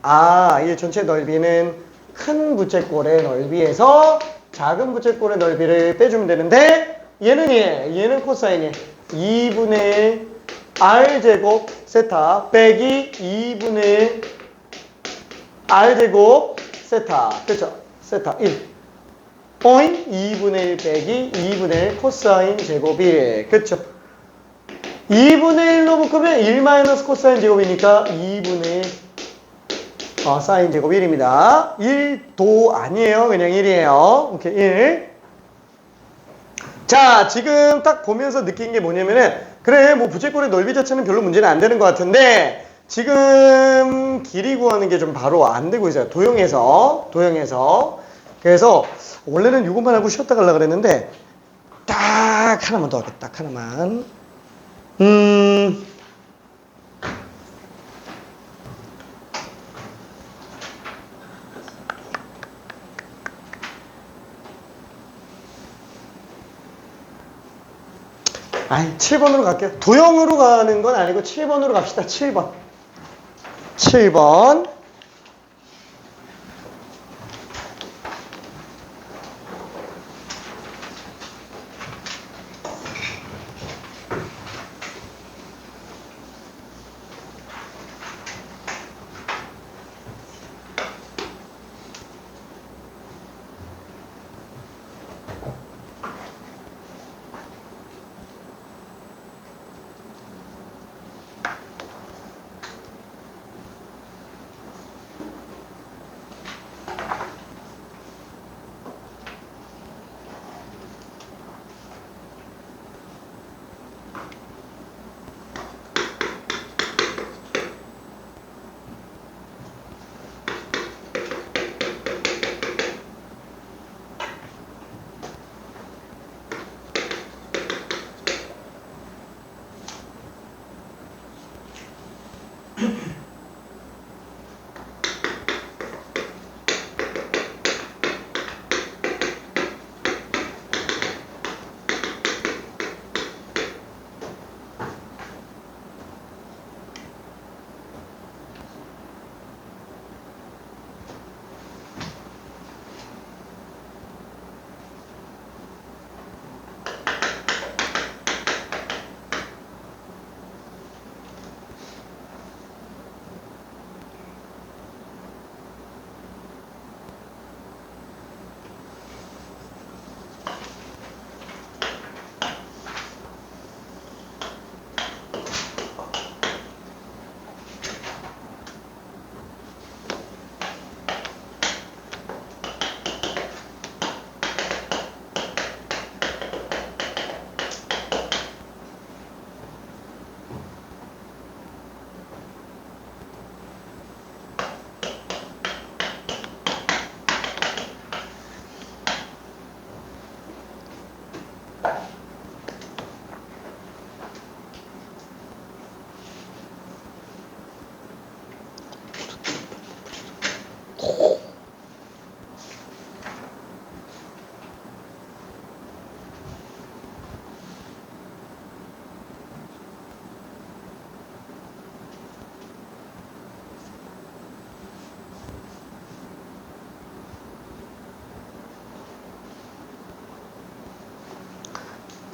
아, 이 전체 넓이는 큰 부채꼴의 넓이에서 작은 부채꼴의 넓이를 빼주면 되는데 얘는 얘는 코사인이 2분의 1 r제곱 세타 빼기 2분의 1 r제곱 세타. 그렇죠? 세타 1 어잉? 2분의 1 빼기 2분의 1 코사인 제곱 1. 그렇죠? 2분의 1로 묶으면 1 마이너스 코사인 제곱이니까 2분의 1 사인 제곱 1입니다. 1도 아니에요. 그냥 1이에요. 오케이, 1. 자, 지금 딱 보면서 느낀 게 뭐냐면은, 그래, 뭐 부채꼴의 넓이 자체는 별로 문제는 안 되는 것 같은데, 지금 길이 구하는 게 좀 바로 안 되고 있어요. 도형에서. 그래서, 원래는 이것만 하고 쉬었다 가려고 그랬는데, 딱 하나만 더 하겠다. 딱 하나만. 아니, 7번으로 갈게요. 도형으로 가는 건 아니고 7번으로 갑시다. 7번. 7번.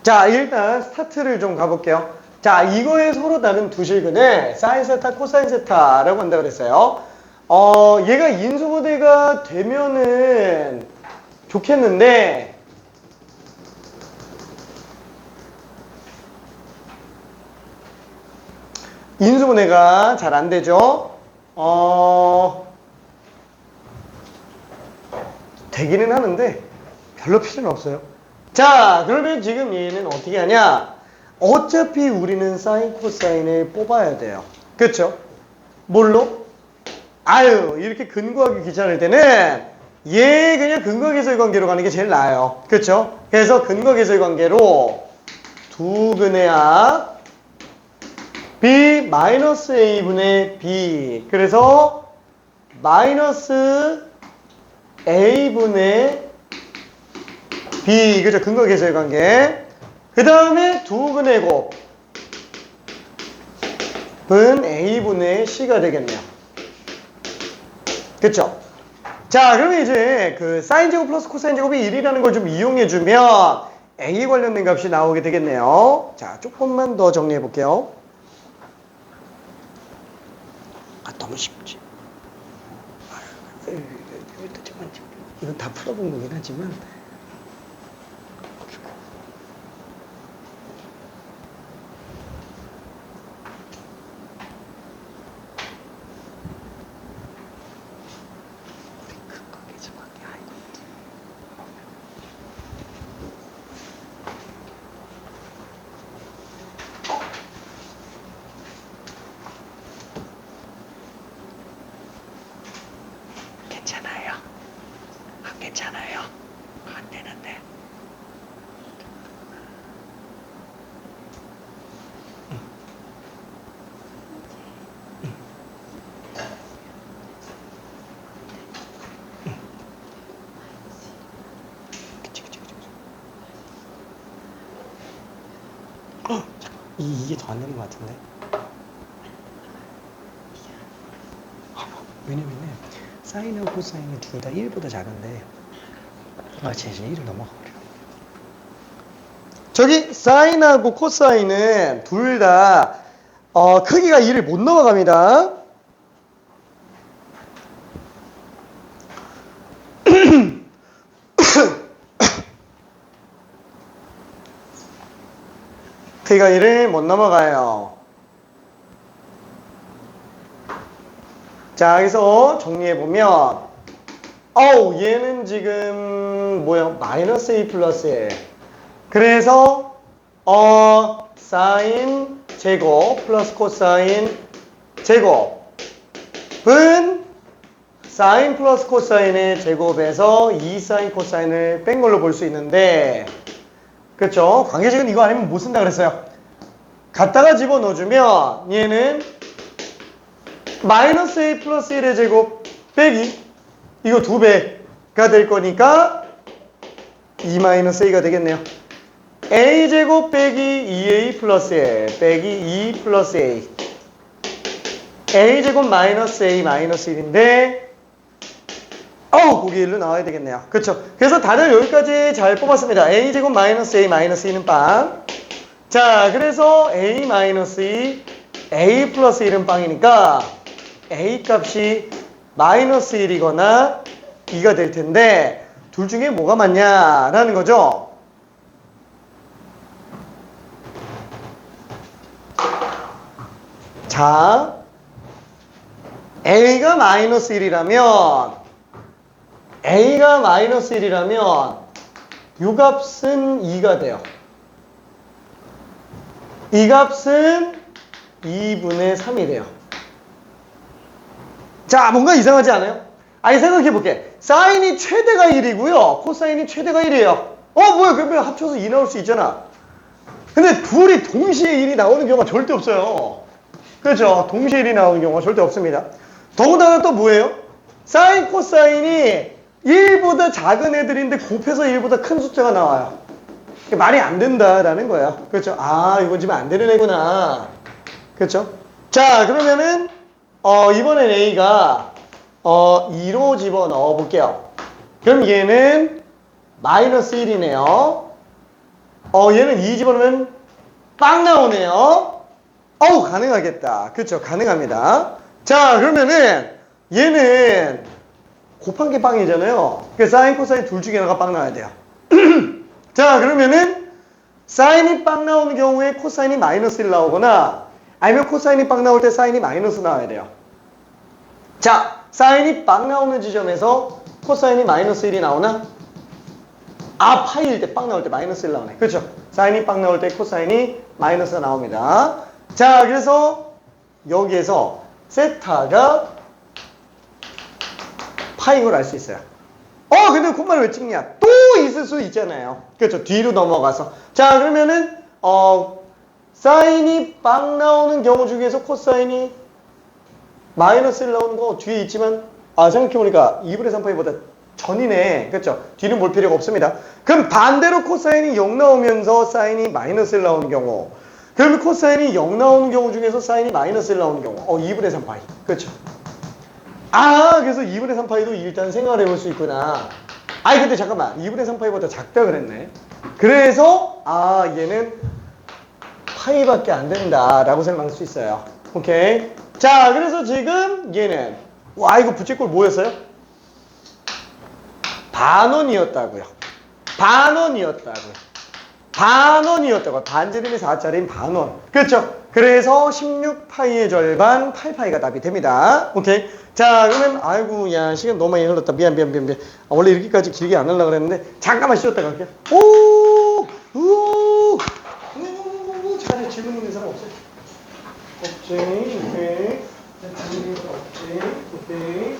자, 일단 스타트를 좀 가볼게요. 자, 이거에 서로 다른 두 실근을 사인 세타, 코사인 세타라고 한다 그랬어요. 얘가 인수분해가 되면은 좋겠는데, 인수분해가 잘 안 되죠. 되기는 하는데 별로 필요는 없어요. 자, 그러면 지금 얘는 어떻게 하냐? 어차피 우리는 사인 코사인을 뽑아야 돼요. 그렇죠? 뭘로? 아유, 이렇게 근거하기 귀찮을 때는 얘 그냥 근거계설 관계로 가는 게 제일 나아요. 그렇죠? 그래서 근거계설 관계로 두 근의 합 B 마이너스 A분의 B. 그래서 마이너스 A분의 B. 그죠? 근거계설 관계. 그 다음에 두 근의 곱은 A분의 C가 되겠네요. 그쵸? 자, 그러면 이제 그 사인 제곱 플러스 코사인 제곱이 1이라는 걸 좀 이용해주면 A 관련된 값이 나오게 되겠네요. 자, 조금만 더 정리해 볼게요. 너무 쉽지. 이건 다 풀어본 거긴 하지만. 괜찮아요. 안 괜찮아요. 안 되는데. 이게 더 안 되는 것 같은데. 왜냐면은 사인하고 코사인이 둘 다 1보다 작은데 진짜 1을 넘어가버려. 저기 사인하고 코사인은 둘 다 크기가 1을 못 넘어갑니다. 크기가 1을 못 넘어가요. 자, 여기서 정리해보면 얘는 지금 뭐야? 마이너스 A 플러스 1. 그래서 사인 제곱 플러스 코사인 제곱은 사인 플러스 코사인의 제곱에서 2 사인 코사인을 뺀 걸로 볼 수 있는데, 그렇죠? 관계식은 이거 아니면 못 쓴다 그랬어요. 갖다가 집어넣어주면 얘는 마이너스 A 플러스 1의 제곱 빼기 이거 2배가 될 거니까 2 마이너스 A가 되겠네요. A 제곱 빼기 2A 플러스 1 빼기 2 플러스 A. A 제곱 마이너스 A 마이너스 1인데 거기 1로 나와야 되겠네요. 그렇죠? 그래서 다들 여기까지 잘 뽑았습니다. A 제곱 마이너스 A 마이너스 2는 빵. 자, 그래서 A 마이너스 2 A 플러스 1은 빵이니까 A 값이 마이너스 1이거나 2가 될 텐데 둘 중에 뭐가 맞냐라는 거죠. 자, A가 마이너스 1이라면 이 값은 2가 돼요. 이 값은 2분의 3이 돼요. 자, 뭔가 이상하지 않아요? 아니, 생각해볼게. 사인이 최대가 1이고요. 코사인이 최대가 1이에요. 뭐야, 그러면 합쳐서 2 나올 수 있잖아. 근데 둘이 동시에 1이 나오는 경우가 절대 없어요. 그렇죠? 동시에 1이 나오는 경우가 절대 없습니다. 더군다나 또 뭐예요? 사인, 코사인이 1보다 작은 애들인데 곱해서 1보다 큰 숫자가 나와요. 말이 안 된다라는 거예요. 그렇죠? 이건 지금 안 되는 애구나. 그렇죠? 자, 그러면은 이번엔 A가 2로 집어넣어 볼게요. 그럼 얘는 마이너스 1이네요. 얘는 2 집어넣으면 빵 나오네요. 가능하겠다. 그쵸? 가능합니다. 자, 그러면은 얘는 곱한 게 빵이잖아요. 그러니까 사인, 코사인 둘 중에 하나가 빵 나와야 돼요. 자, 그러면은 사인이 빵 나오는 경우에 코사인이 마이너스 1 나오거나 아니면 코사인이 빵 나올 때 사인이 마이너스 나와야 돼요. 자, 사인이 빵 나오는 지점에서 코사인이 마이너스 1이 나오나? 파이일 때 빵 나올 때 마이너스 1 나오네. 그렇죠? 사인이 빵 나올 때 코사인이 마이너스가 나옵니다. 자, 그래서 여기에서 세타가 파인 걸 알 수 있어요. 근데 콤마를 왜 찍냐? 또 있을 수 있잖아요. 그렇죠? 뒤로 넘어가서. 자, 그러면은 사인이 빵 나오는 경우 중에서 코사인이 마이너스 1 나오는 거 뒤에 있지만 생각해보니까 2분의 3파이보다 전이네. 그렇죠? 뒤는 볼 필요가 없습니다. 그럼 반대로 코사인이 0 나오면서 사인이 마이너스 1 나오는 경우, 그러면 코사인이 0 나오는 경우 중에서 사인이 마이너스 1 나오는 경우 2분의 3파이. 그렇죠? 그래서 2분의 3파이도 일단 생각을 해볼 수 있구나. 근데 잠깐만, 2분의 3파이보다 작다 그랬네. 그래서 얘는 파이밖에 안 된다라고 생각할 수 있어요. 오케이. 자, 그래서 지금 얘는 이거 부채꼴 뭐였어요? 반원이었다고요. 반지름이 4짜리인 반원. 그렇죠? 그래서 16파이의 절반 8파이가 답이 됩니다. 오케이. 자, 그러면 야 시간 너무 많이 흘렀다. 미안. 원래 이렇게까지 길게 안 하려고 그랬는데 잠깐만 쉬었다 갈게요. 잘해. 질문 있는 사람 없어요? 없지. 오케이. 질문 있는 사람 없지. 오케이.